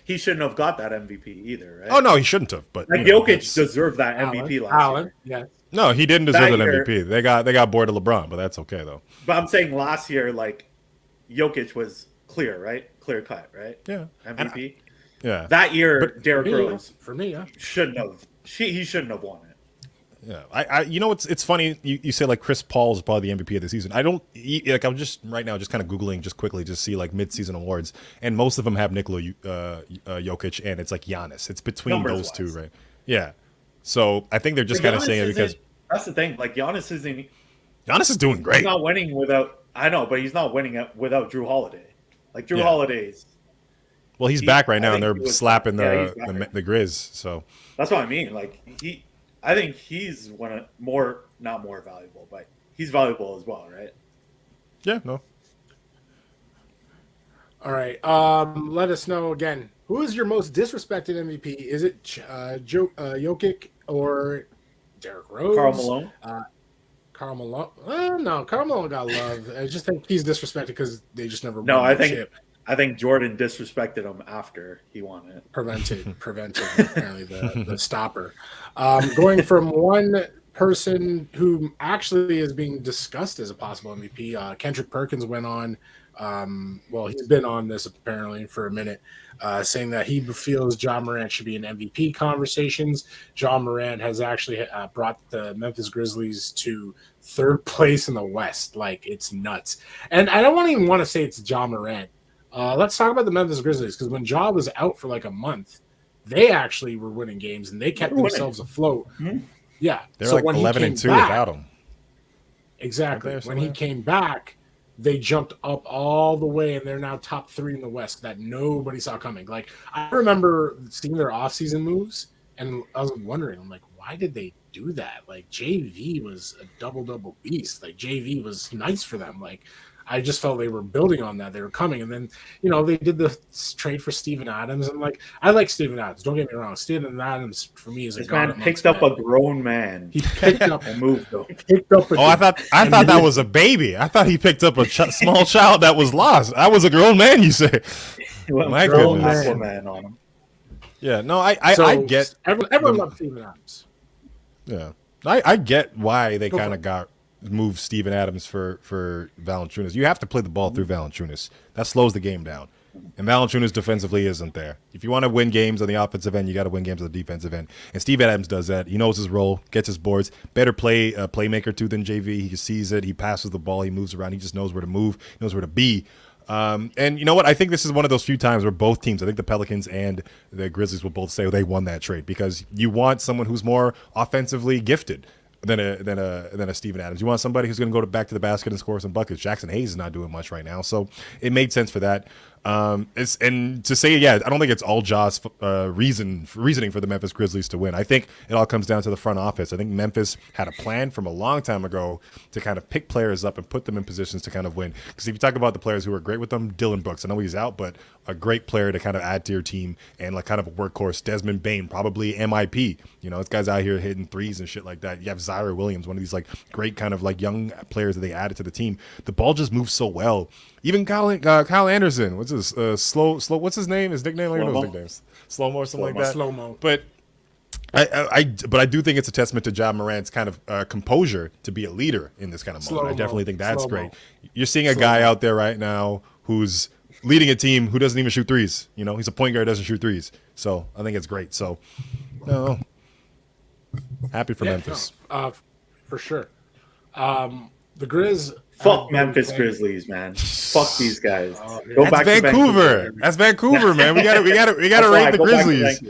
He shouldn't have got that MVP either, right? Oh no, he shouldn't have. But Like Jokic deserved that MVP last year. Yeah. No, he didn't deserve an year- MVP. They got bored of LeBron, but that's okay though. But I'm saying last year, like Jokic was clear, right? Clear cut, right? Yeah. MVP. Yeah. That year, Derrick For me, yeah. Rose For me, yeah. shouldn't have. He shouldn't have won it. Yeah, I it's funny you say like Chris Paul's probably the MVP of the season. I don't like I'm just right now just kind of googling just quickly to see like mid-season awards, and most of them have Nikola Jokic and it's like Giannis. It's between those two, right? Yeah. So I think they're just kind of saying it because that's the thing. Like Giannis Giannis is doing great. He's not winning without. I know, but he's not winning without Drew Holiday. Like Drew Holiday's. Well, he's back right now, I and think they're he was- slapping yeah, he's back. the Grizz. So That's what I mean. Like I think he's not more valuable, but he's valuable as well, right? yeah, no. All right. Let us know again. Who is your most disrespected MVP? Is it Jokic or Derrick Rose? Karl Malone. Karl Malone. No, Karl Malone got love. I just think he's disrespected because they just never. No, won I the think chip. I think Jordan disrespected him after he won it. prevented apparently the stopper. Going from one person who actually is being discussed as a possible MVP, Kendrick Perkins went on. Well, he's been on this apparently for a minute, saying that he feels Ja Morant should be in MVP conversations. Ja Morant has actually brought the Memphis Grizzlies to third place in the West. Like, it's nuts. And I don't even want to say it's Ja Morant. Let's talk about the Memphis Grizzlies, because when Ja was out for like a month, they actually were winning games and they kept themselves afloat. Mm-hmm. Yeah. They're like 11-2 without him. Exactly. When he came back, they jumped up all the way, and they're now top 3 in the West that nobody saw coming. Like, I remember seeing their offseason moves, and I was wondering, I'm like, why did they do that? Like, JV was a double-double beast. Like, JV was nice for them. Like, I just felt they were building on that. They were coming. And then, they did the trade for Steven Adams. And, like, I like Steven Adams. Don't get me wrong. Steven Adams, for me, is a god. This man picked up a grown man. He picked up and moved him. I thought that was a baby. I thought he picked up a small child that was lost. I was a grown man, you say. My goodness. Man on him. Yeah, no, I get. Everyone loves Steven Adams. Yeah. I get why they kind of moved Steven Adams for Valanciunas. You have to play the ball through Valanciunas. That slows the game down. And Valanciunas defensively isn't there. If you want to win games on the offensive end, you got to win games on the defensive end. And Steve Adams does that. He knows his role, gets his boards. Better playmaker too than JV. He sees it. He passes the ball. He moves around. He just knows where to move. He knows where to be. And you know what? I think this is one of those few times where both teams, I think the Pelicans and the Grizzlies will both say they won that trade, because you want someone who's more offensively gifted than a Steven Adams. You want somebody who's going to go back to the basket and score some buckets. Jackson Hayes is not doing much right now, so it made sense for that. And to say, I don't think it's all Ja's reasoning for the Memphis Grizzlies to win. I think it all comes down to the front office. I think Memphis had a plan from a long time ago to kind of pick players up and put them in positions to kind of win. Because if you talk about the players who are great with them, Dylan Brooks, I know he's out, but a great player to kind of add to your team and like kind of a workhorse. Desmond Bane, probably MIP. This guy's out here hitting threes and shit like that. You have Zaire Williams, one of these like great kind of like young players that they added to the team. The ball just moves so well. Even Kyle Anderson, what's his slow? What's his name? His nickname? I don't know his nicknames. Slow-mo or something like that. Slow-mo. But I do think it's a testament to Ja Morant's kind of composure to be a leader in this kind of moment. I definitely think that's great. You're seeing a guy out there right now who's leading a team who doesn't even shoot threes. He's a point guard, doesn't shoot threes. So I think it's great. So, no, happy for Memphis. No, for sure. The Grizz. Fuck Memphis Grizzlies, man. Fuck these guys. That's Vancouver. That's Vancouver, man. We gotta rate the Grizzlies.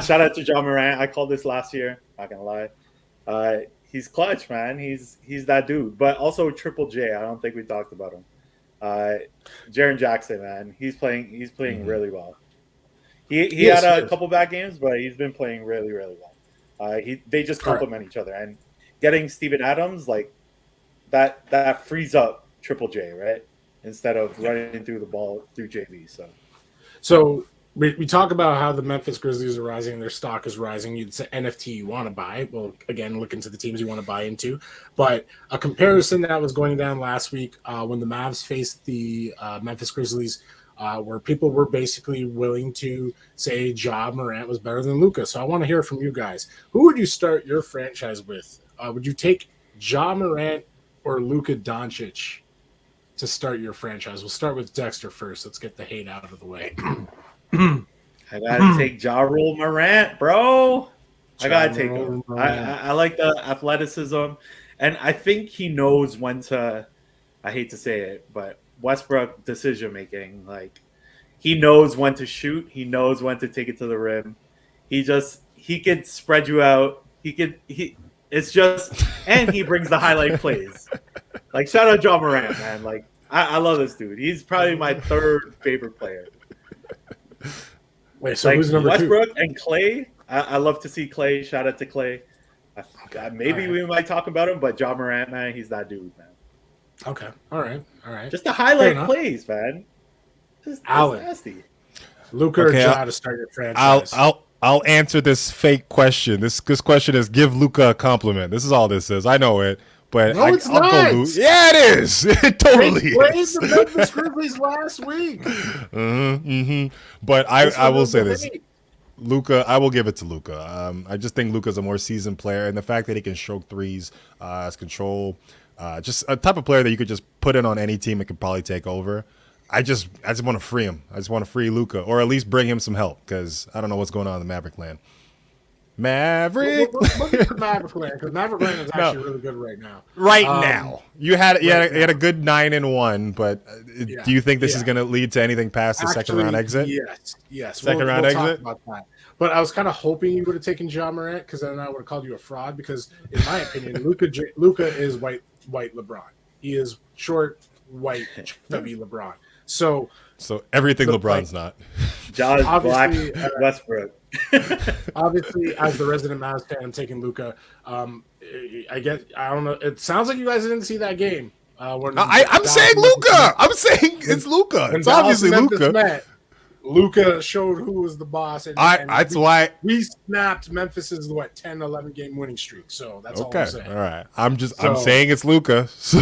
Shout out to Ja Morant. I called this last year. Not gonna lie. He's clutch, man. He's that dude. But also Triple J. I don't think we talked about him. Jaren Jackson, man. He's playing really well. He had a couple bad games, but he's been playing really, really well. They just complement each other, and getting Steven Adams like that frees up Triple J, right? Instead of running through the ball through JV. So we talk about how the Memphis Grizzlies are rising, their stock is rising. You'd say NFT you want to buy. Well, again, look into the teams you want to buy into. But a comparison that was going down last week when the Mavs faced the Memphis Grizzlies, where people were basically willing to say Ja Morant was better than Luka. So I want to hear from you guys. Who would you start your franchise with? Would you take Ja Morant or Luka Doncic to start your franchise? We'll start with Dexter first. Let's get the hate out of the way. I gotta take Ja Rule Morant, bro. I gotta take him. I like the athleticism, and I think he knows when to. I hate to say it, but Westbrook decision making, like he knows when to shoot. He knows when to take it to the rim. He could spread you out. It's just, and he brings the highlight plays. Like shout out Ja Morant, man. Like I love this dude. He's probably my third favorite player. Wait, so who's number Westbrook 2? and Clay. I love to see Clay. Shout out to Clay. Maybe we might talk about him, but Ja Morant, man, he's that dude, man. Okay, all right. Just the highlight plays, man. Just Allen. nasty. Luka or Ja to start your franchise? I'll answer this fake question. This question is give Luka a compliment. This is all this is. I know it. But no, it's not. Yeah, it is. It totally is. They played the Memphis Grizzlies last week. But I will say this. Luka, I will give it to Luka. I just think Luka's a more seasoned player, and the fact that he can stroke threes, has control, just a type of player that you could just put in on any team and could probably take over. I just want to free him. I just want to free Luka, or at least bring him some help, because I don't know what's going on in the Maverick land. Maverick. Look at Maverick land, because Maverick land is actually really good right now. Now, you had a good 9-1, but do you think this is going to lead to anything past the second round exit? Yes. Second round exit. Talk about that. But I was kind of hoping you would have taken Ja Morant, because then I would have called you a fraud. Because in my opinion, Luka is white LeBron. He is short, white, chubby LeBron. So everything LeBron's not. Ja's black Westbrook. Obviously, as the resident Mavs fan, I'm taking Luka. I don't know. It sounds like you guys didn't see that game. I'm saying Luka. I'm saying it's Luka. It's obviously Luka. Luka showed who was the boss. That's why we snapped Memphis's 10, 11 game winning streak. So that's all I'm saying. All right. I'm saying it's Luka. So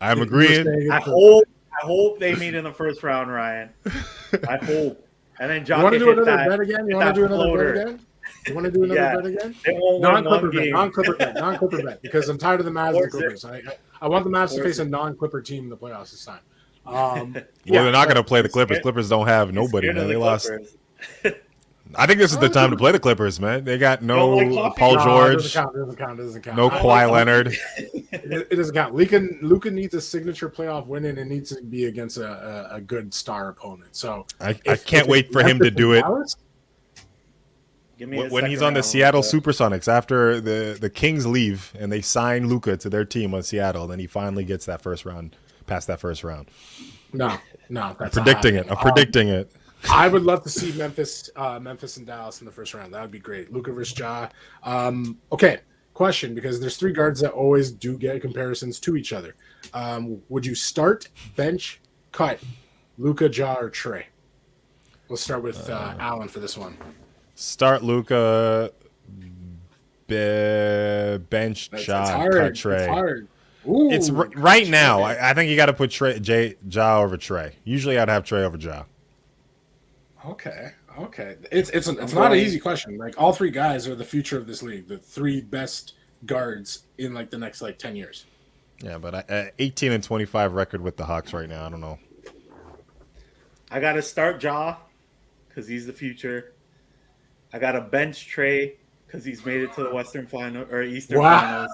I'm agreeing. I hope they meet in the first round, Ryan. I hope. And then John want to do another bet again? You want to do another bet again? Non-Clipper bet. Because I'm tired of the Mavs and the Clippers. I want the Mavs to face a non-Clipper team in the playoffs this time. They're not going to play the Clippers. Clippers don't have nobody, man. They lost. I think this is the time to play the Clippers, man. They got no Paul George. Doesn't count. No Kawhi Leonard. It doesn't count. Luka needs a signature playoff win, and it needs to be against a good star opponent. So I can't wait for him to do it. When he's on the Seattle Supersonics, after the Kings leave and they sign Luka to their team on Seattle, then he finally gets that first round, past that first round. No, I'm predicting it. I would love to see Memphis and Dallas in the first round. That would be great. Luka versus Ja. Okay, question, because there's 3 guards that always do get comparisons to each other. Would you start, bench, cut Luka, Ja, or Trae? We'll start with Allen for this one. Start Luka, bench Ja, cut Trae. It's hard. Ooh, it's right now. I think you got to put Ja over Trae. Usually, I'd have Trae over Ja. Okay. It's not an easy question. Like, all 3 guys are the future of this league. The 3 best guards in the next 10 years. Yeah, but 18-25 record with the Hawks right now. I don't know. I got to start Ja because he's the future. I got to bench Trae because he's made it to the Western Final or Eastern Finals.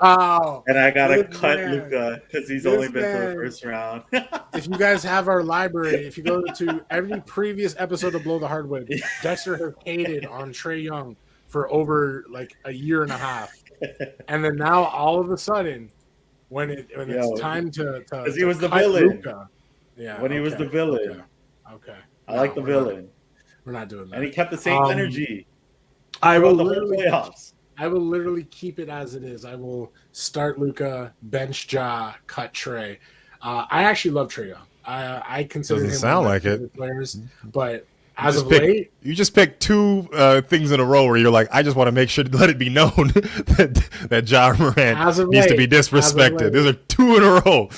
And I got to cut Luka because he's only been to the first round. If you guys have our library, if you go to every previous episode of Blow the Hardwood, Dexter has hated on Trae Young for over like a year and a half, and then now all of a sudden, when it's time to because he was the villain. Luka, When he was the villain. Okay. I like the villain. We're not doing that. And he kept the same energy. I will the whole playoffs. I will literally keep it as it is. I will start Luka, bench Ja, cut Trae. I actually love Trae Young. I consider Doesn't him sound one like of my it. favorite players, but as of late, you just picked two things in a row where you're like, I just want to make sure to let it be known that Ja Morant needs to be disrespected. Those are two in a row.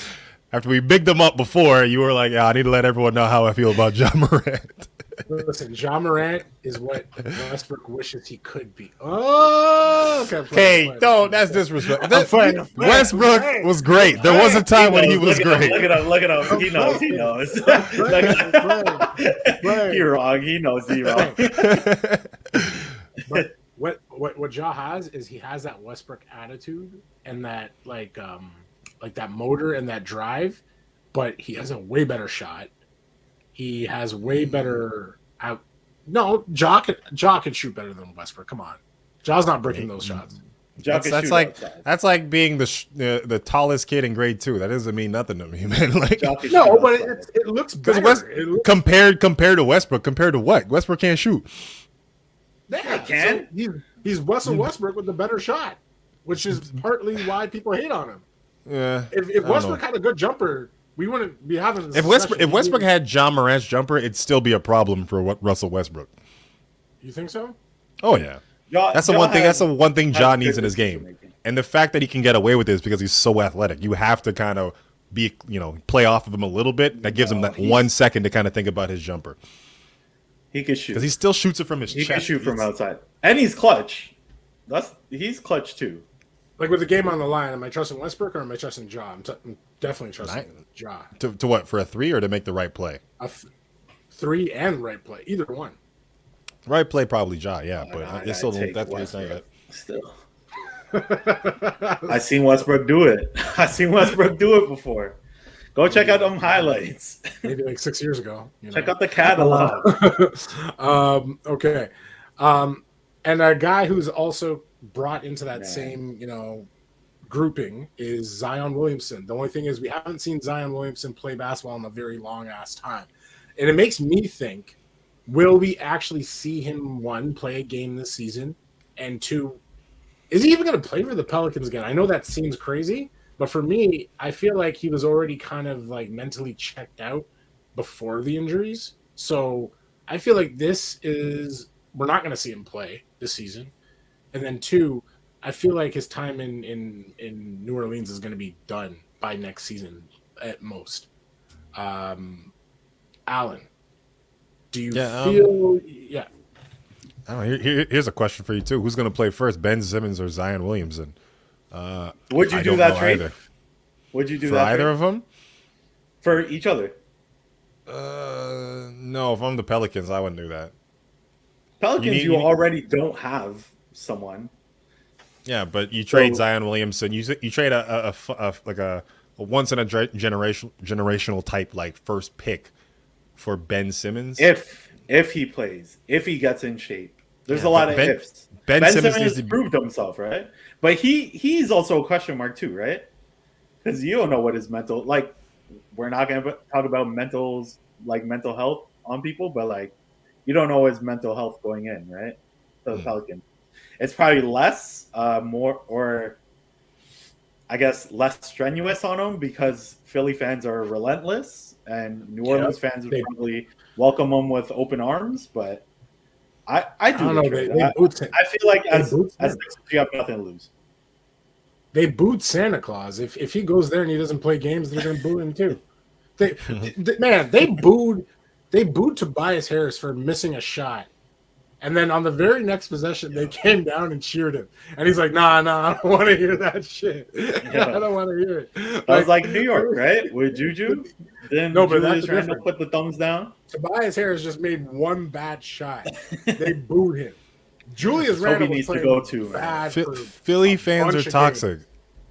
After we bigged them up before, you were like, I need to let everyone know how I feel about Ja Morant. Listen, Ja Morant is what Westbrook wishes he could be. Oh, okay. That's disrespectful. Westbrook was great. There was a time when he was great. Look at him. He knows. You're wrong. He knows he's wrong. But what Ja has is he has that Westbrook attitude and that like that motor and that drive, but he has a way better shot. He has way better out. No, Ja can shoot better than Westbrook. Come on, Ja's not breaking those shots. That's like being the tallest kid in grade 2. That doesn't mean nothing to me, man. Like no, but it looks better. Compared to Westbrook. Compared to what? Westbrook can't shoot. Yeah, he can. So he's Russell Westbrook with the better shot, which is partly why people hate on him. Yeah. If Westbrook had a good jumper, we wouldn't be having this. If Westbrook had Ja Morant's jumper, it'd still be a problem for Russell Westbrook. You think so? Oh yeah. That's the one thing Ja needs in his game. And the fact that he can get away with this because he's so athletic. You have to kind of play off of him a little bit. That gives him that 1 second to kind of think about his jumper. He can shoot. Because he still shoots it from his chest. He can shoot from outside. And he's clutch. He's clutch too. Like with the game on the line, am I trusting Westbrook or am I trusting Ja? I'm definitely trusting Ja. To what? For a 3 or to make the right play? 3 and right play. Either one. Right play, probably Ja, yeah. But it's still that's what he's saying. Still. I seen Westbrook do it. Before. Go check out them highlights. Maybe like 6 years ago. Check out the catalog. Okay. And a guy who's also brought into that same, grouping is Zion Williamson. The only thing is we haven't seen Zion Williamson play basketball in a very long ass time. And it makes me think, will we actually see him, 1, play a game this season? And 2, is he even going to play for the Pelicans again? I know that seems crazy, but for me, I feel like he was already kind of like mentally checked out before the injuries. So I feel like we're not going to see him play this season. And then 2, I feel like his time in New Orleans is going to be done by next season at most. Alan, do you feel? I don't know. Here's a question for you too. Who's going to play first, Ben Simmons or Zion Williamson? Would you do that trade? Would you do for that either trade? of them? For each other? No. If I'm the Pelicans, I wouldn't do that. Pelicans, you already don't have someone. Yeah, but you trade Zion Williamson. You trade a once in a generational type like first pick for Ben Simmons. If he plays, if he gets in shape, there's a lot of ifs. Ben Simmons has proved himself, right? But he's also a question mark too, right? Because you don't know what his mental like. We're not going to talk about mental health on people, but like you don't know his mental health going in, right? So the Pelicans. It's probably less, more, or I guess less strenuous on him because Philly fans are relentless and New Orleans fans would probably welcome him with open arms. But I don't know. I feel like as Sixers, you have nothing to lose. They booed Santa Claus. If he goes there and he doesn't play games, they're going to boo him too. They booed Tobias Harris for missing a shot. And then on the very next possession, they came down and cheered him. And he's like, nah, I don't want to hear that shit. Yeah. I don't want to hear it. I was like New York, right? With Juju? Then no, but Julius Randle put the thumbs down. Tobias Harris just made one bad shot. They booed him. Julius Randle needs to go to bad. Philly fans are toxic.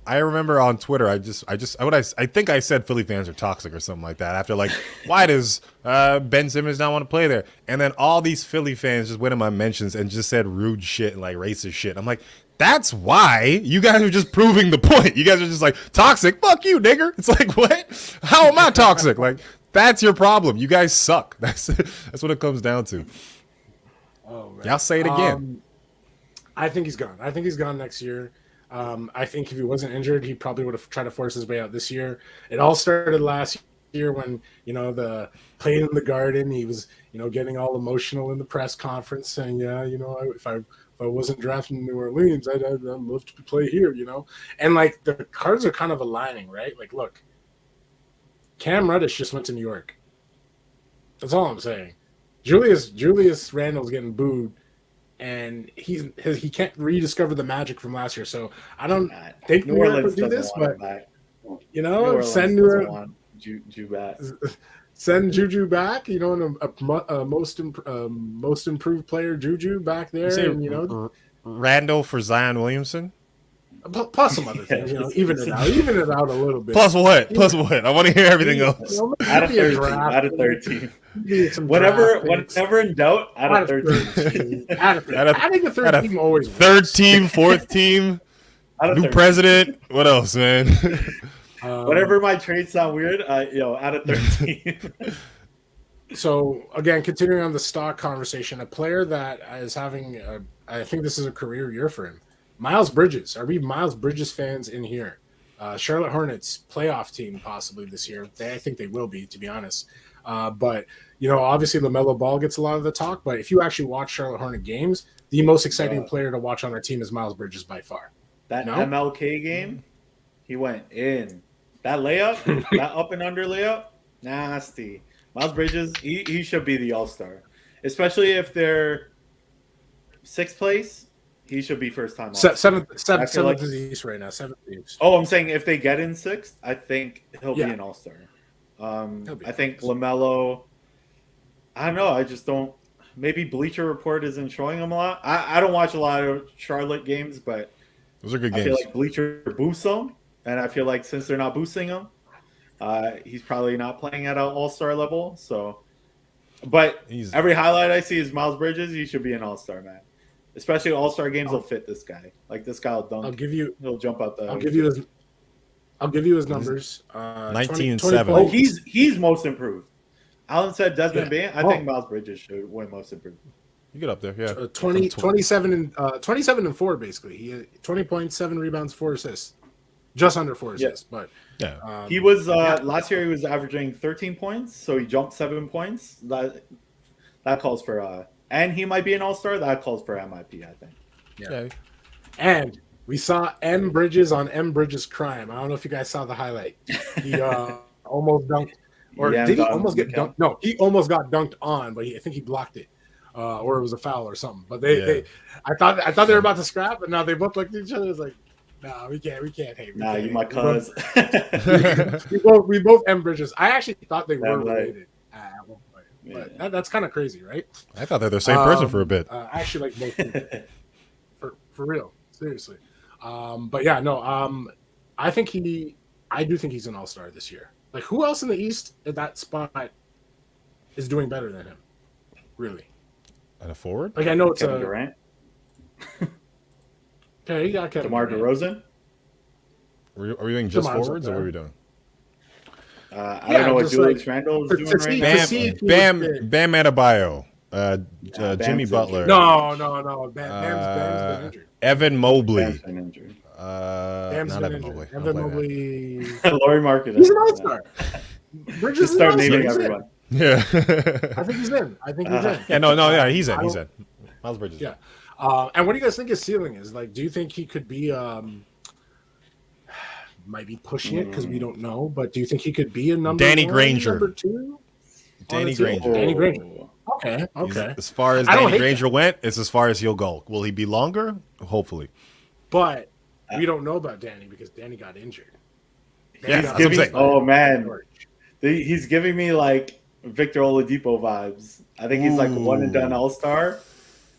I remember on Twitter, I think I said Philly fans are toxic or something like that. After like, why does Ben Simmons not want to play there? And then all these Philly fans just went in my mentions and just said rude shit and like racist shit. I'm like, that's why you guys are just proving the point. You guys are just like toxic. Fuck you, nigger. It's like, what? How am I toxic? Like, that's your problem. You guys suck. That's what it comes down to. Oh, man. Y'all say it again. I think he's gone. I think he's gone next year. I think if he wasn't injured, he probably would have tried to force his way out this year. It all started last year when, the playing in the Garden, he was, getting all emotional in the press conference saying, yeah, if I wasn't drafted in New Orleans, I'd love to play here, And like the cards are kind of aligning, right? Like, look, Cam Reddish just went to New York. That's all I'm saying. Julius Randle's getting booed. And he can't rediscover the magic from last year. So I don't think New Orleans would do this, but send Juju back. Send Juju back. And a most improved player, Juju back there. And, Randall for Zion Williamson. Plus some other things, even it out a little bit. Plus what? I want to hear everything else. Out of 13. Whatever in doubt, out of 13. I think the third team always wins. Third team, fourth team, new president. What else, man? Whatever my traits sound weird, out of 13. So again, continuing on the stock conversation, a player that is having, I think this is a career year for him. Miles Bridges. Are we Miles Bridges fans in here? Charlotte Hornets playoff team possibly this year. I think they will be, to be honest. But, obviously LaMelo Ball gets a lot of the talk. But if you actually watch Charlotte Hornet games, the most exciting player to watch on our team is Miles Bridges by far. That MLK game, he went in. That layup, that up and under layup, nasty. Miles Bridges, he should be the all-star. Especially if they're sixth place. He should be first time. Seventh is the East right now. Seventh East. Oh, I'm saying if they get in sixth, I think he'll be an all-star. I think LaMelo. I don't know. I just don't. Maybe Bleacher Report isn't showing him a lot. I don't watch a lot of Charlotte games, but those are good games. I feel like Bleacher boosts him, and I feel like since they're not boosting him, he's probably not playing at an all-star level. So, but every highlight I see is Miles Bridges. He should be an all-star, man. Especially all-star games will fit this guy. Like this guy will dunk. He'll jump out the. I'll give you his numbers. 19 and 7. Oh, he's most improved. Alan said Desmond Bain. I think Miles Bridges should win most improved. You get up there, yeah. 27 and 4 basically. He had 20 points, 7 rebounds, 4 assists, just under 4 assists. But he was last year. He was averaging 13 points, so he jumped 7 points. That calls for. And he might be an all-star. That calls for MIP, I think. Yeah. And we saw M. Bridges on M. Bridges' crime. I don't know if you guys saw the highlight. He almost dunked. Or did he almost get dunked? No, he almost got dunked on, but I think he blocked it. Or it was a foul or something. But I thought they were about to scrap, but now they both looked at each other. It's like, no, we can't hate. Nah, you my cuz. we both M. Bridges. I actually thought they were related at one point. But that's kind of crazy, right? I thought they're the same person for a bit. I actually like both people. for real, seriously. But yeah, no. I do think he's an all-star this year. Like, who else in the East at that spot is doing better than him? Really? And a forward? Like, I know it's Kevin Durant. Okay, you got Kevin DeMar DeRozan. Are we doing just forwards, or what are we doing? I don't know what Julius Randle is doing right now. Bam Adebayo. Jimmy Butler. No. Bam's been injured. Evan Mobley. Bam's been injured. Not Evan Mobley. Evan Mobley. Laurie Marketing. He's an all-star. Bridges is start naming everyone. Yeah. I think he's in. Yeah, he's in. He's in. Miles Bridges. Yeah. And what do you guys think his ceiling is? Like, do you think he could be might be pushing it because we don't know, but do you think he could be a number Granger. Number 2? Danny Granger. Danny Granger. Okay. As far as Danny Granger went, it's as far as he'll go. Will he be longer? Hopefully. But we don't know about Danny because Danny got injured. Oh, man. He's giving me, like, Victor Oladipo vibes. I think he's, like, one-and-done all-star,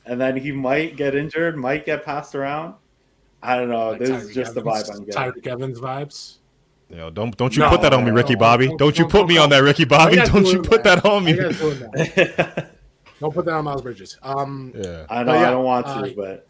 and then he might get injured, might get passed around. I don't know. Like This Tyreek is just the Evans, vibe I'm getting. Tyreek Evans vibes. Don't you put that on me, Ricky No, Bobby. Don't you put me on that, Ricky Bobby. Don't you put that on me. Don't put that on Miles Bridges. Yeah. I know. I don't want to, but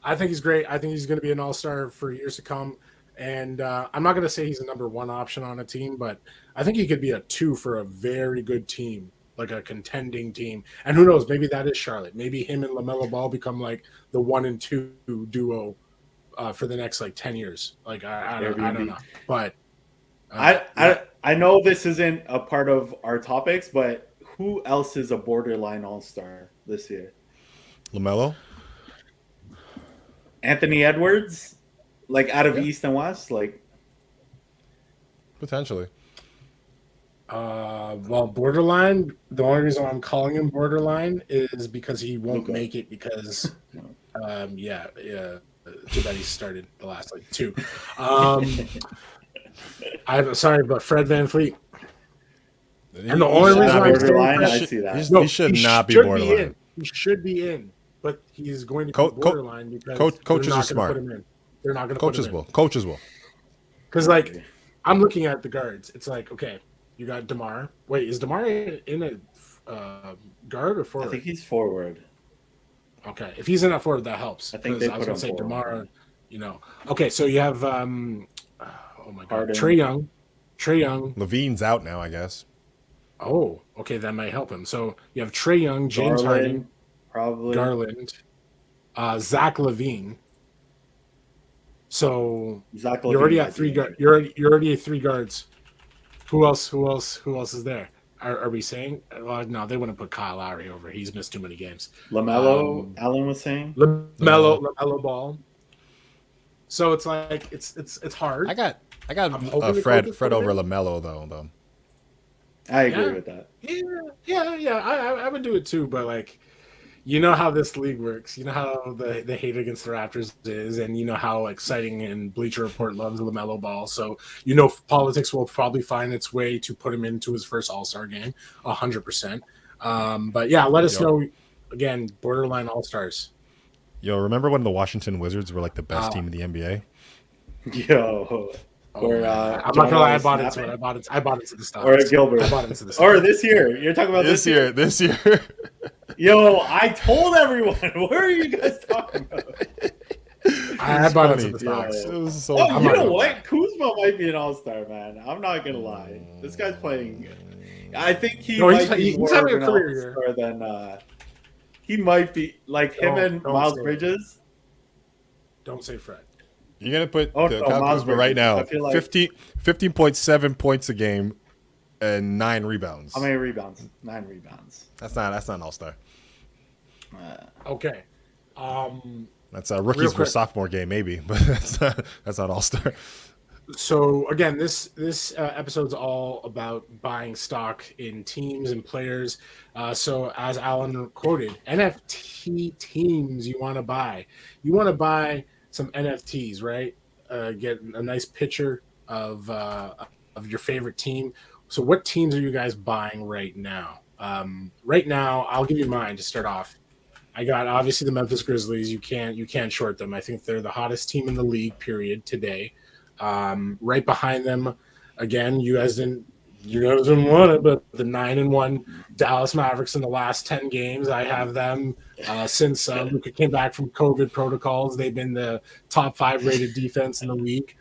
I think he's great. I think he's going to be an all-star for years to come. And I'm not going to say he's a number one option on a team, but I think he could be a 2 for a very good team, like a contending team. And who knows? Maybe that is Charlotte. Maybe him and LaMelo Ball become like the 1 and 2 duo for the next like 10 years. Like I don't know, but I know this isn't a part of our topics, but who else is a borderline all-star this year? LaMelo? Anthony Edwards? Like out of East and West? Like Potentially. Well, borderline. The only reason I'm calling him borderline is because he won't Luka. make it because, too bad he started the last like 2. I'm sorry, but Fred VanVleet. And the only reason I'm borderline, saying I see that. He should not be borderline. He should be in, but he's going to be borderline because coaches are they're not smart. Put him in. They're not going to put him in. Coaches will. Because like I'm looking at the guards. It's like, okay, you got DeMar. Wait, is DeMar in a guard or forward? I think he's forward. Okay, if he's in that forward, that helps. I think they I was put going to him say forward. DeMar. Okay, so you have oh my God, Harden. Trae Young. Levine's out now, I guess. Oh, okay, that might help him. So you have Trae Young, James Harden, probably Garland, Zach LaVine. So Zach you're already LaVine at 3 might be guards. You're already at 3 guards. Who else is there? Are we saying? No, they wouldn't put Kyle Lowry over. He's missed too many games. LaMelo, Alan was saying. LaMelo Ball. So it's like it's hard. I got Fred over LaMelo though. I agree with that. Yeah. I would do it too, but like, you know how this league works. You know how the hate against the Raptors is, and you know how exciting and Bleacher Report loves LaMelo Ball. So you know politics will probably find its way to put him into his first All-Star game, 100%. But yeah, let us know again. Borderline All-Stars. Yo, remember when the Washington Wizards were like the best team in the NBA? Yo. Or I'm not gonna lie, I bought into it. I bought into the stocks. Or Gilbert. I bought into the stocks. Or this year. You're talking about this year. This year. Yo, I told everyone. What are you guys talking about? I bought into the stocks. It was so Oh, you know what? Kuzma might be an all-star, man. I'm not gonna lie. This guy's playing. I think he's having a career year. Than he might be like him and Miles Bridges. Don't say Fred. You're gonna put Kyle Kuzma right now. I feel like 15.7 points a game and 9 rebounds. How many rebounds? 9 rebounds. That's not an all-star. Okay. That's a rookies for sophomore game, maybe, but that's not all-star. So again, this episode's all about buying stock in teams and players. So as Alan quoted, NFT teams you want to buy. You want to buy some NFTs, right? Get a nice picture of your favorite team. So what teams are you guys buying right now? Right now, I'll give you mine to start off. I got obviously the Memphis Grizzlies. You can't short them. I think they're the hottest team in the league, period, today. Right behind them, again, you guys didn't want it, but the 9-1 Dallas Mavericks in the last 10 games, I have them since Luka came back from COVID protocols. They've been the top 5 rated defense in the league.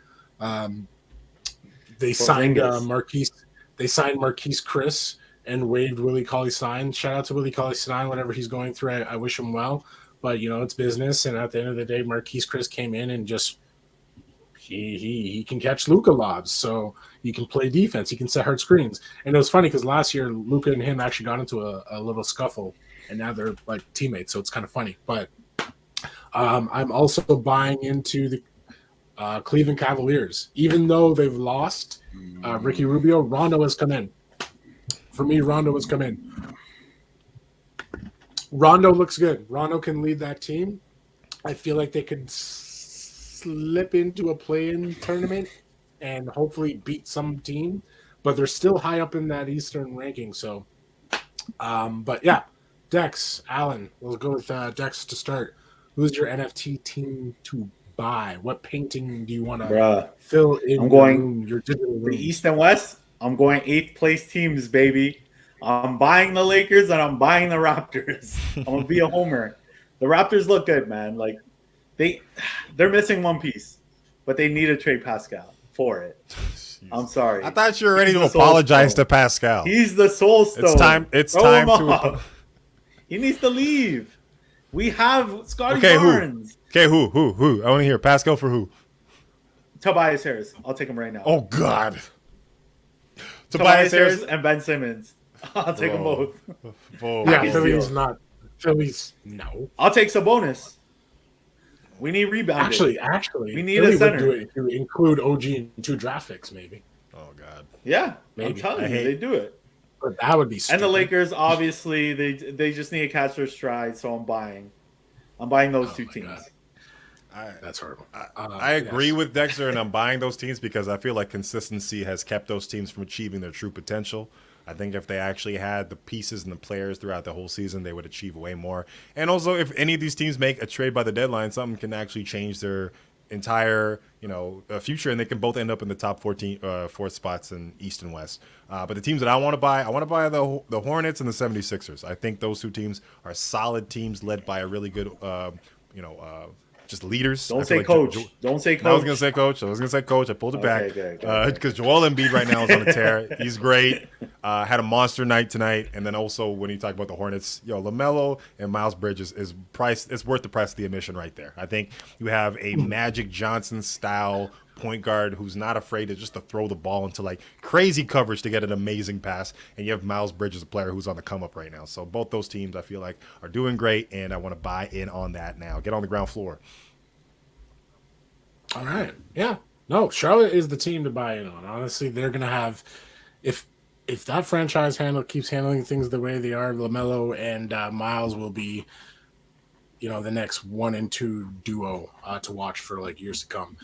They signed Marquise. They signed Marquise Chris and waived Willie Cauley-Stein. Shout out to Willie Cauley-Stein, whatever he's going through. I wish him well, but it's business. And at the end of the day, Marquise Chris came in and just he can catch Luka lobs, so he can play defense. He can set hard screens. And it was funny because last year Luka and him actually got into a little scuffle, and now they're like teammates. So it's kind of funny. But I'm also buying into the Cleveland Cavaliers, even though they've lost Ricky Rubio. Rondo has come in. For me, Rondo has come in. Rondo looks good. Rondo can lead that team. I feel like they could slip into a play-in tournament and hopefully beat some team, but they're still high up in that Eastern ranking. So, but yeah, Dex, Allen, we'll go with Dex to start. Who's your NFT team to buy? What painting do you want to Bruh. fill in I'm going your digital room? The East and West, I'm going 8th place teams, baby. I'm buying the Lakers and I'm buying the Raptors. I'm gonna be a homer. The Raptors look good, man. Like they're missing one piece, but they need a Trae Pascal for it. I'm sorry. I thought you were ready to apologize to Pascal. He's the soul stone. It's time to. He needs to leave. We have Scotty Barnes. Okay, who? I want to hear Pascal for who? Tobias Harris. I'll take him right now. Oh God. Tobias Harris and Ben Simmons. I'll take them both. Yeah, Philly's no. I'll take Sabonis. We need rebounding. Actually, we need a center. Do it to include OG in 2 draft picks, maybe. Oh God. Yeah, maybe. I'm telling you, they do it. But that would be stupid. And the Lakers, obviously, they just need to catch their stride. So I'm buying those 2 teams. That's horrible. I agree with Dexter, and I'm buying those teams because I feel like consistency has kept those teams from achieving their true potential. I think if they actually had the pieces and the players throughout the whole season, they would achieve way more. And also, if any of these teams make a trade by the deadline, something can actually change their entire, future, and they can both end up in the top 4 spots in East and West. But the teams that I want to buy the Hornets and the 76ers. I think those 2 teams are solid teams led by a really good, just leaders. Don't say coach. Don't say coach. I was going to say coach. I pulled it back because Joel Embiid right now is on a tear. He's great. Had a monster night tonight. And then also when you talk about the Hornets, LaMelo and Miles Bridges is priced. It's worth the price of the admission right there. I think you have a Magic Johnson style point guard who's not afraid to throw the ball into like crazy coverage to get an amazing pass, and you have Miles Bridges, a player who's on the come up right now. So both those teams I feel like are doing great, and I want to buy in on that now. Get on the ground floor. All right. Yeah. No, Charlotte is the team to buy in on. Honestly, they're gonna have if that franchise keeps handling things the way they are, LaMelo and Miles will be, the next 1 and 2 duo to watch for like years to come.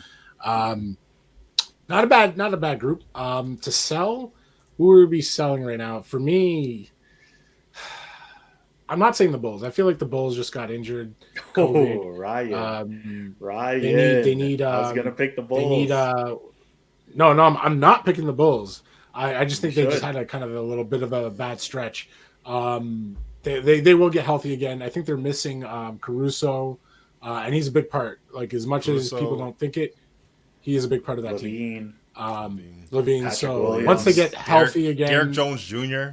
Not a bad group. To sell, who would we be selling right now? For me, I'm not saying the Bulls. I feel like the Bulls just got injured. COVID. Oh, Ryan. They need. I was gonna pick the Bulls. They need. No, I'm not picking the Bulls. I just think they just had a kind of a little bit of a bad stretch. They will get healthy again. I think they're missing Caruso, and he's a big part. Like as much as people don't think it, he is a big part of that team. Levine. So Williams. Once they get healthy again, Derek Jones Jr.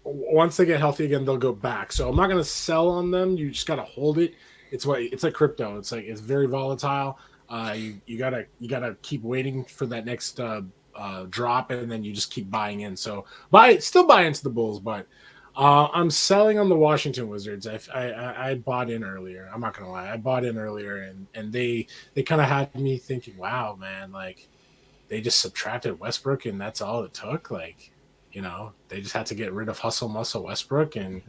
Once they get healthy again, they'll go back. So I'm not going to sell on them. You just got to hold it. It's like crypto. It's very volatile. You gotta keep waiting for that next drop, and then you just keep buying in. So still buy into the Bulls, but I'm selling on the Washington Wizards. I bought in earlier. I'm not gonna lie, I bought in earlier, and they kind of had me thinking, wow, man, like they just subtracted Westbrook, and that's all it took. Like, they just had to get rid of Hustle Muscle Westbrook and,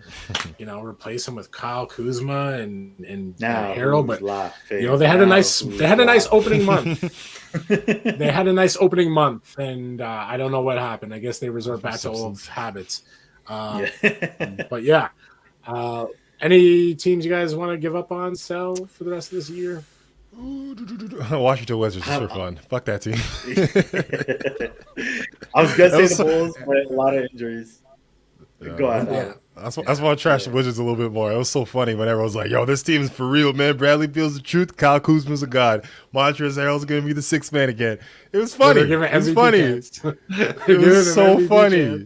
replace him with Kyle Kuzma and Harold. But they had a nice opening month. They had a nice opening month, and I don't know what happened. I guess they resort back to old habits. But yeah, any teams you guys want to give up on, sell for the rest of this year? Washington Wizards just for fun. Fuck that team. I was gonna say the Bulls, but a lot of injuries. Go ahead. Yeah. That's why I trashed the Wizards a little bit more. It was so funny when everyone was like, "Yo, this team is for real, man. Bradley Beal's the truth. Kyle Kuzma's a god. Montrezl Harrell's gonna be the 6th man again." It was funny. It was funny. It was so funny.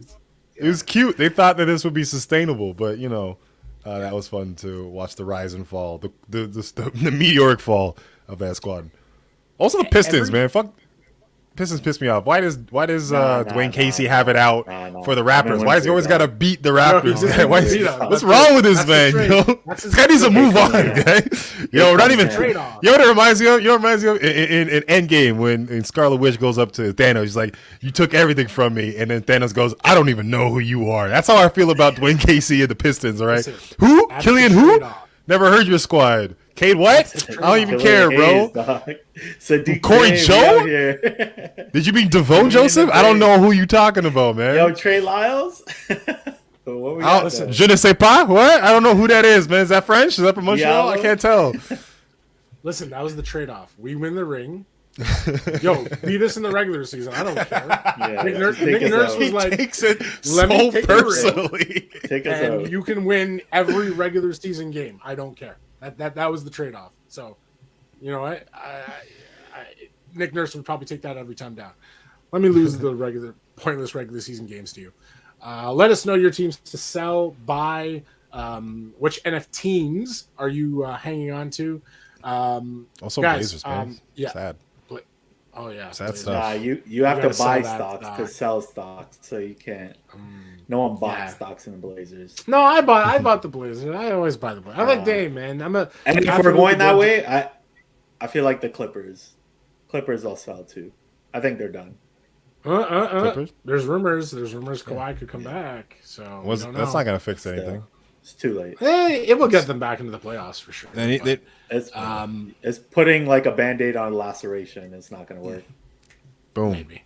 It was cute. They thought that this would be sustainable, but that was fun to watch the rise and fall, the meteoric fall of that squad. Also the Pistons, man. Fuck, Pistons piss me off. Why does Dwayne Casey have it out for the Raptors? Why does he always got to beat the Raptors? What's wrong with this man? This guy needs to move on, okay? We're not even. What it reminds me of? In Endgame when Scarlet Witch goes up to Thanos. He's like, "You took everything from me," and then Thanos goes, "I don't even know who you are." That's how I feel about Dwayne Casey and the Pistons. All right, who? Killian who? Never heard your squad. Cade what? I don't even care, bro. Corey Joe? Did you mean DeVoe Joseph? I don't know who you talking about, man. Yo, Trey Lyles? What we got listen, there? Je ne sais pas. What? I don't know who that is, man. Is that French? Is that from Montreal? I can't tell. Listen, that was the trade-off. We win the ring. Yo, beat us in the regular season. I don't care. Yeah, Nick Nurse take us was out. like, Takes it let me so take the ring. personally. Take us and out. you can win every regular season game. I don't care. That was the trade-off. So, you know what? Nick Nurse would probably take that every time down. Let me lose the pointless regular season games to you. Let us know your teams to sell, buy. Which NFTs are you hanging on to? Also, guys, Blazers, man. yeah. Sad. Oh yeah, Sad Blazers. stuff. Nah, you have gotta to sell buy that stocks stock. to sell stocks, so you can't. No one bought Yeah. stocks in the Blazers. No, I bought the Blazers. I always buy the Blazers. I like Dame, man. And if we're going that way, I feel like the Clippers will sell too. I think they're done. Clippers? There's rumors Kawhi could come back. So we don't know. That's not going to fix anything. It's too late. Hey, it will get them back into the playoffs for sure. And It's putting like a Band-Aid on a laceration. It's not going to work. boom. Maybe.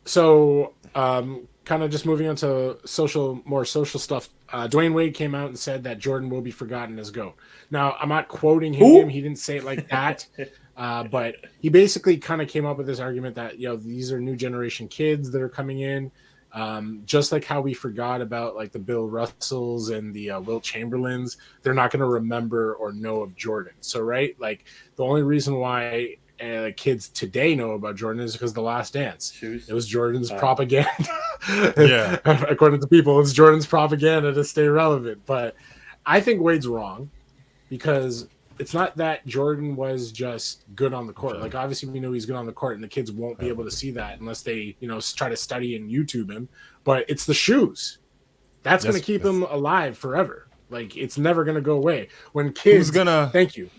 So kind of just moving on to more social stuff. Dwyane Wade came out and said that Jordan will be forgotten as GOAT. Now, I'm not quoting him. He didn't say it like that. But he basically kind of came up with this argument that, these are new generation kids that are coming in. Just like how we forgot about like the Bill Russells and the Wilt Chamberlains, they're not going to remember or know of Jordan. So, right, like the only reason why kids today know about Jordan is because The Last Dance. It was Jordan's propaganda. Yeah. According to people, it's Jordan's propaganda to stay relevant. But I think Wade's wrong because it's not that Jordan was just good on the court. Like, obviously, we know he's good on the court, and the kids won't be able to see that unless they, try to study and YouTube him. But it's the shoes. That's going to keep him alive forever. Like, it's never going to go away. When kids... Thank you.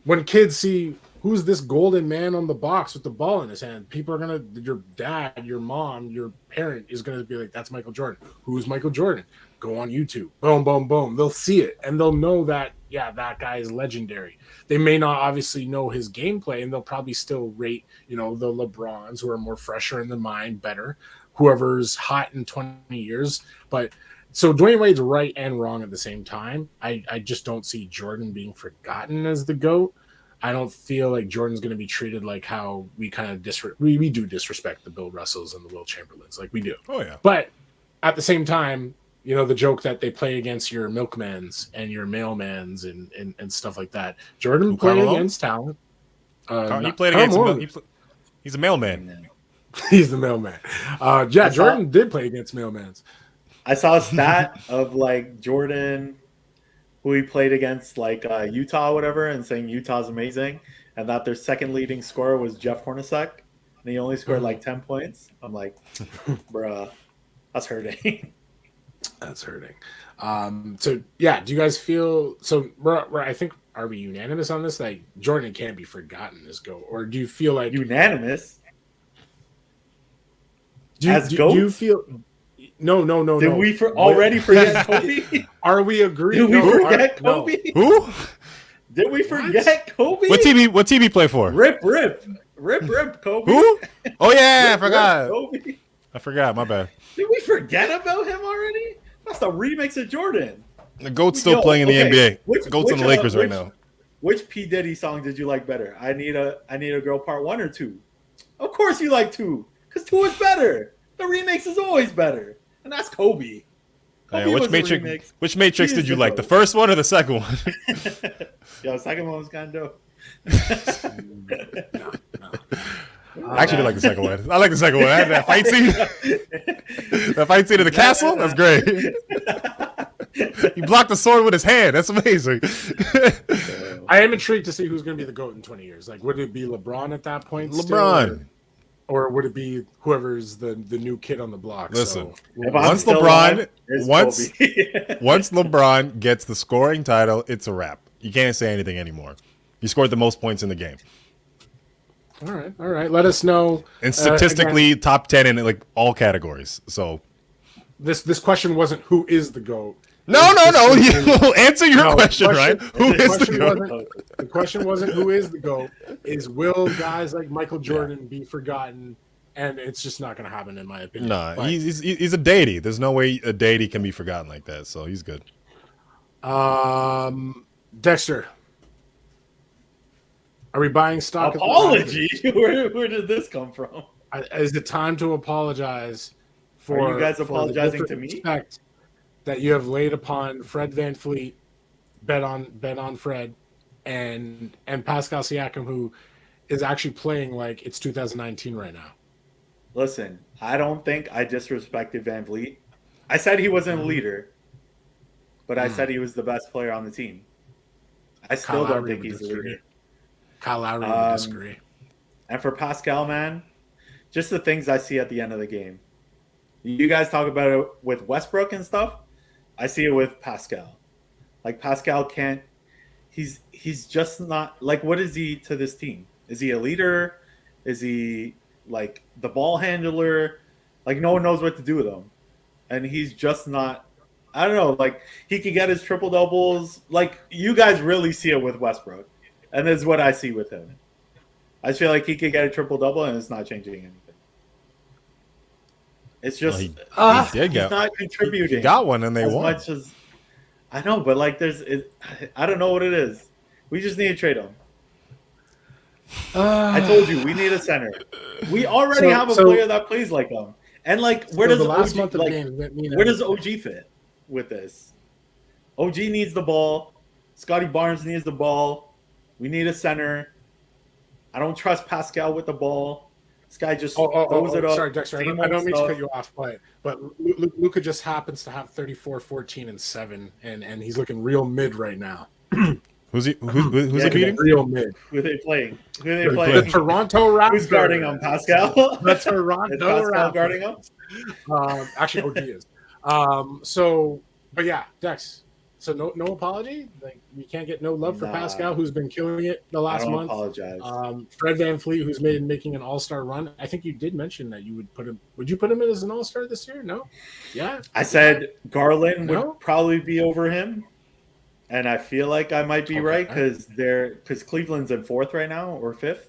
When kids see... Who's this golden man on the box with the ball in his hand? People are going to, your dad, your mom, your parent is going to be like, that's Michael Jordan. Who's Michael Jordan? Go on YouTube. Boom, boom, boom. They'll see it and they'll know that, that guy is legendary. They may not obviously know his gameplay and they'll probably still rate, the LeBrons who are more fresher in the mind better, whoever's hot in 20 years. But so Dwyane Wade's right and wrong at the same time. I just don't see Jordan being forgotten as the GOAT. I don't feel like Jordan's going to be treated like how we kind of we do disrespect the Bill Russells and the Wilt Chamberlains, like we do. Oh yeah. But at the same time, the joke that they play against your milkmans and your mailmans and stuff like that. Jordan played against talent. He played against. He's a mailman. He's the mailman. Jordan did play against mailmans. I saw a stat of like Jordan, who he played against, like Utah or whatever, and saying Utah's amazing, and that their second leading scorer was Jeff Hornacek, and he only scored like 10 points. I'm like, bruh, that's hurting. That's hurting. Do you guys feel so? I think, are we unanimous on this? Like, Jordan can't be forgotten as GOAT, or do you feel like unanimous? Do you feel? No. Did we already forget Kobe? Are we agreeing? Did we forget Kobe? Who? Did we forget Kobe? What team he play for? Rip, Kobe. Who? Oh yeah, I forgot. Kobe. I forgot. My bad. Did we forget about him already? That's the remix of Jordan. The GOAT's still playing in the NBA. GOAT's on the Lakers right now. Which P Diddy song did you like better? I need a girl part 1 or 2. Of course you like 2, because 2 is better. The remix is always better. And that's Kobe. Which Matrix did you like? The first one or the second one? Yo, the second one was kind of dope. I actually like the second one. I like the second one. That fight scene. That fight scene in the castle? That's great. He blocked the sword with his hand. That's amazing. I am intrigued to see who's going to be the GOAT in 20 years. Like, would it be LeBron at that point? LeBron. Or would it be whoever's the new kid on the block? Listen, so, once LeBron gets the scoring title, it's a wrap. You can't say anything anymore. He scored the most points in the game. All right. Let us know. And statistically, again, top 10 in like all categories. So this question wasn't who is the GOAT. No. You answer your question, right? Who is the GOAT? The question wasn't who is the GOAT. Is will guys like Michael Jordan be forgotten and it's just not going to happen in my opinion. No, But, he's a deity. There's no way a deity can be forgotten like that. So he's good. Dexter, are we buying stock? Apology? Where did this come from? Is it time to apologize for? Are you guys for apologizing the to me? disrespect that you have laid upon Fred VanVleet, bet on Fred, and Pascal Siakam, who is actually playing like it's 2019 right now. Listen, I don't think I disrespected VanVleet. I said he wasn't a leader, but I said he was the best player on the team. I still don't think he's a leader. Kyle Lowry would disagree. And for Pascal, man, just the things I see at the end of the game. You guys talk about it with Westbrook and stuff. I see it with Pascal. Like Pascal can't. He's just not like. What is he to this team? Is he a leader? Is he like the ball handler? Like no one knows what to do with him, and he's just not. I don't know. Like he could get his triple doubles. Like you guys really see it with Westbrook, and this is what I see with him. I feel like he could get a triple double, and it's not changing anything. It's just He he's not contributing. He got one, and they as won. much as I know, but like I don't know what it is. We just need to trade him. I told you we need a center. We already have a player that plays like him. And like, where does OG fit with this? OG needs the ball. Scotty Barnes needs the ball. We need a center. I don't trust Pascal with the ball. This guy just throws it up. Sorry, Dexter. I don't mean to cut you off, but Luka just happens to have 34, 14, and 7, and he's looking real mid right now. Who's he beating? Real mid. Who are they playing? The Toronto Raptors. Who's guarding him? Pascal? The Toronto Is Pascal Raptors. guarding him? Actually, OG is. But yeah, Dex. So no apology. Like we can't get no love for Pascal, who's been killing it the last month. Apologize. Fred VanVleet, who's making an All-Star run. I think you did mention that you would put him. Would you put him in as an All-Star this year? No. Yeah. I said Garland would probably be over him, and I feel like I might be right because Cleveland's in 4th right now or 5th.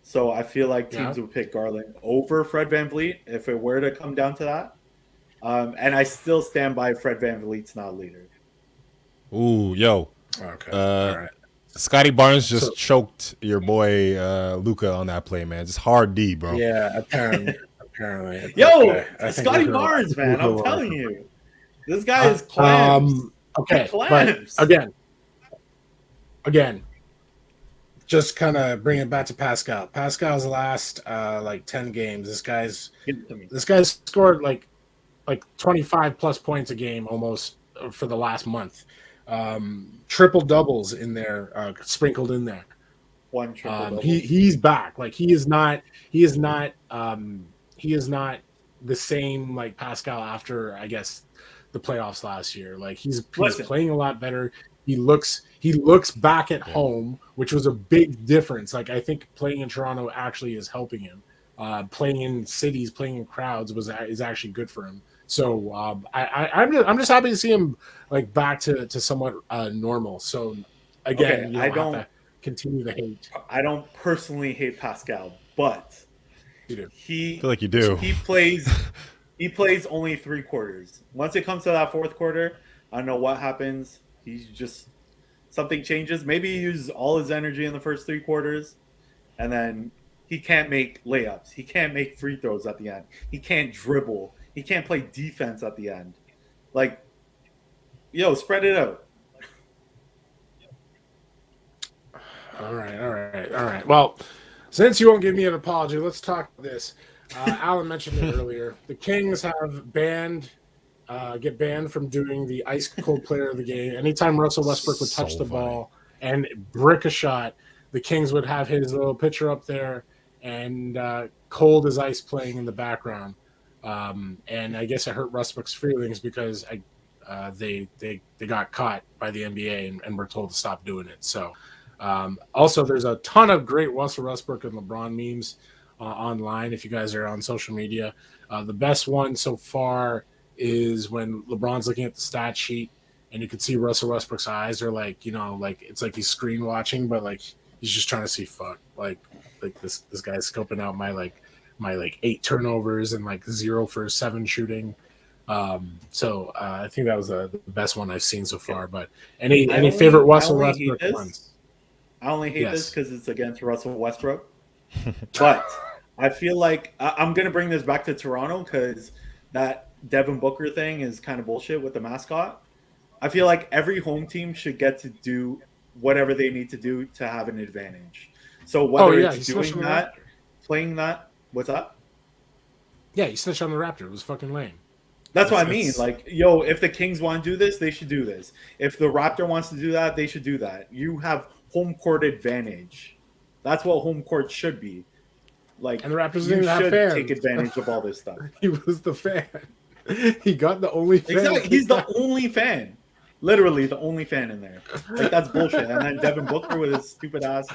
So I feel like teams would pick Garland over Fred VanVleet if it were to come down to that. And I still stand by Fred VanVleet's not a leader. Ooh, yo. Okay. All right. Scotty Barnes just choked your boy Luka on that play, man. Just hard D, bro. Yeah, apparently. Yo, Scotty Barnes, man. I'm telling you. This guy is clams. Okay, but again, just kind of bring it back to Pascal. Pascal's last 10 games. This guy's scored like 25 plus points a game almost for the last month. Triple doubles in there, sprinkled in there. One triple double. He's back. Like he is not the same like Pascal after I guess the playoffs last year. Like he's playing a lot better. He looks back at home, which was a big difference. Like I think playing in Toronto actually is helping him. Playing in cities, playing in crowds is actually good for him. So I'm just happy to see him like back to somewhat normal. So again, I don't have to continue the hate. I don't personally hate Pascal, but I feel like you do. He plays only 3 quarters. Once it comes to that 4th quarter, I don't know what happens. He's just something changes. Maybe he uses all his energy in the first 3 quarters, and then he can't make layups. He can't make free throws at the end. He can't dribble. He can't play defense at the end. Like, yo, spread it out. All right. Well, since you won't give me an apology, let's talk this. Alan mentioned it earlier. The Kings have get banned from doing the ice cold player of the game. Anytime Russell Westbrook would touch the ball and brick a shot, the Kings would have his little picture up there and cold as ice playing in the background. And I guess it hurt Westbrook's feelings because they got caught by the NBA and were told to stop doing it. So also there's a ton of great Russell Westbrook and LeBron memes online if you guys are on social media. The best one so far is when LeBron's looking at the stat sheet and you can see Russell Westbrook's eyes are like, it's like he's screen watching, but like he's just trying to see fuck. Like this guy's scoping out my like 8 turnovers and like 0 for 7 shooting. So I think that was the best one I've seen so far. But any favorite Russell Westbrook ones? I only hate this Yes. because it's against Russell Westbrook. But I feel like I'm going to bring this back to Toronto because that Devin Booker thing is kind of bullshit with the mascot. I feel like every home team should get to do whatever they need to do to have an advantage. So whether it's doing that, playing that, what's that? Yeah, he snitched on the Raptor. It was fucking lame. That's what I mean. Like, yo, if the Kings want to do this, they should do this. If the Raptor wants to do that, they should do that. You have home court advantage. That's what home court should be. Like, and the Raptors you didn't have should fans. take advantage of all this stuff. He was the fan. He got the only fan. Exactly. He's the only fan. Literally the only fan in there. Like, that's bullshit. And then Devin Booker with his stupid ass.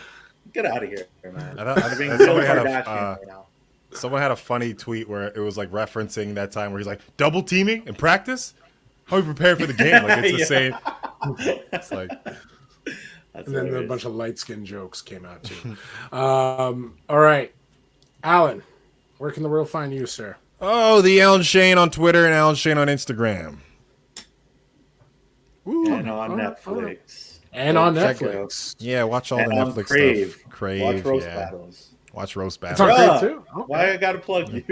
Get out of here, man. Someone had a funny tweet where it was like referencing that time where he's like, double teaming in practice? How are we prepared for the game? Like, it's the same. It's like. And then a bunch of light skin jokes came out too. All right. Alan, where can the world find you, sir? Oh, the Alan Shane on Twitter and Alan Shane on Instagram. Ooh. And on Netflix. And on Netflix. Yeah, watch all the Netflix Crave. stuff. Crave. Watch Roast Battles. Watch Roast It's on Battles. Crave too? Okay. Why I gotta plug you?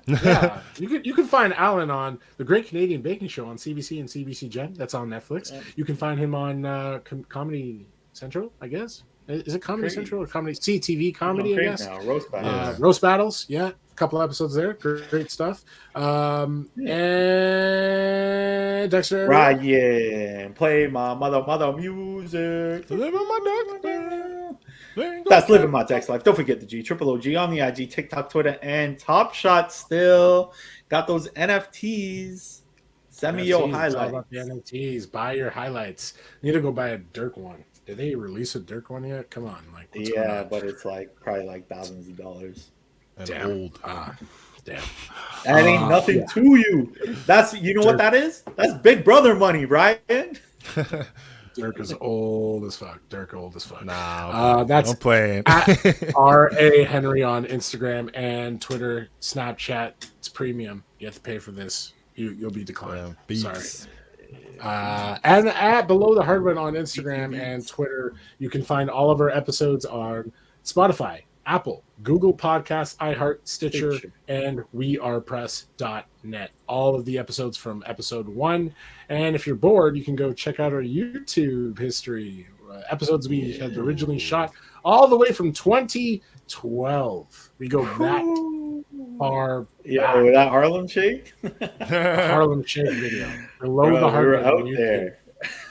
Yeah. You can find Alan on The Great Canadian Baking Show on CBC and CBC Gen. That's on Netflix. You can find him on Comedy Central, I guess. Is it Comedy Central or Comedy CTV Comedy? I guess. Now. Roast Battles. Roast Battles. Yeah, a couple episodes there. Great stuff. And Dexter. Ryan, play my mother music. That's living my Dex life. Don't forget the G, Triple OG on the IG, TikTok, Twitter, and Top Shot. Still got those NFTs. Send me your highlights. The NFTs. Buy your highlights. Need to go buy a Dirk one. Did they release a Dirk one yet? Come on, like yeah, but it's like probably like thousands of dollars. And damn. old. Damn. That ain't nothing to you. That's Dirk. What that is? That's Big Brother money, Ryan. Dirk is old as fuck. Dirk old as fuck. Nah, that's I'm playing. at R.A. Henry on Instagram and Twitter, Snapchat. It's premium. You have to pay for this. You'll be declined. Sorry. And at Below the Hardwood on Instagram and Twitter, you can find all of our episodes on Spotify, Apple, Google Podcasts, iHeart, Stitcher, and wearepress.net. All of the episodes from episode 1. And if you're bored, you can go check out our YouTube history. Episodes we had originally shot all the way from 2012. We go that far back. Yeah, with that Harlem Shake? Harlem Shake video. Below the Hardwood. We were out there.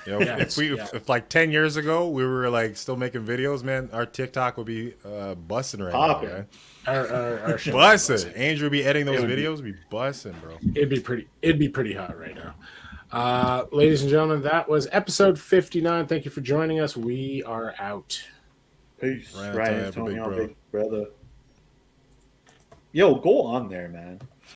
Yo, if like 10 years ago we were like still making videos, man, our TikTok would be busting right now, man. Our busting. Andrew would be editing those videos, be busting, bro. It'd be pretty hot right now. Ladies and gentlemen, that was episode 59. Thank you for joining us. We are out. Peace. Ryan, Big Brother. Yo, go on there, man.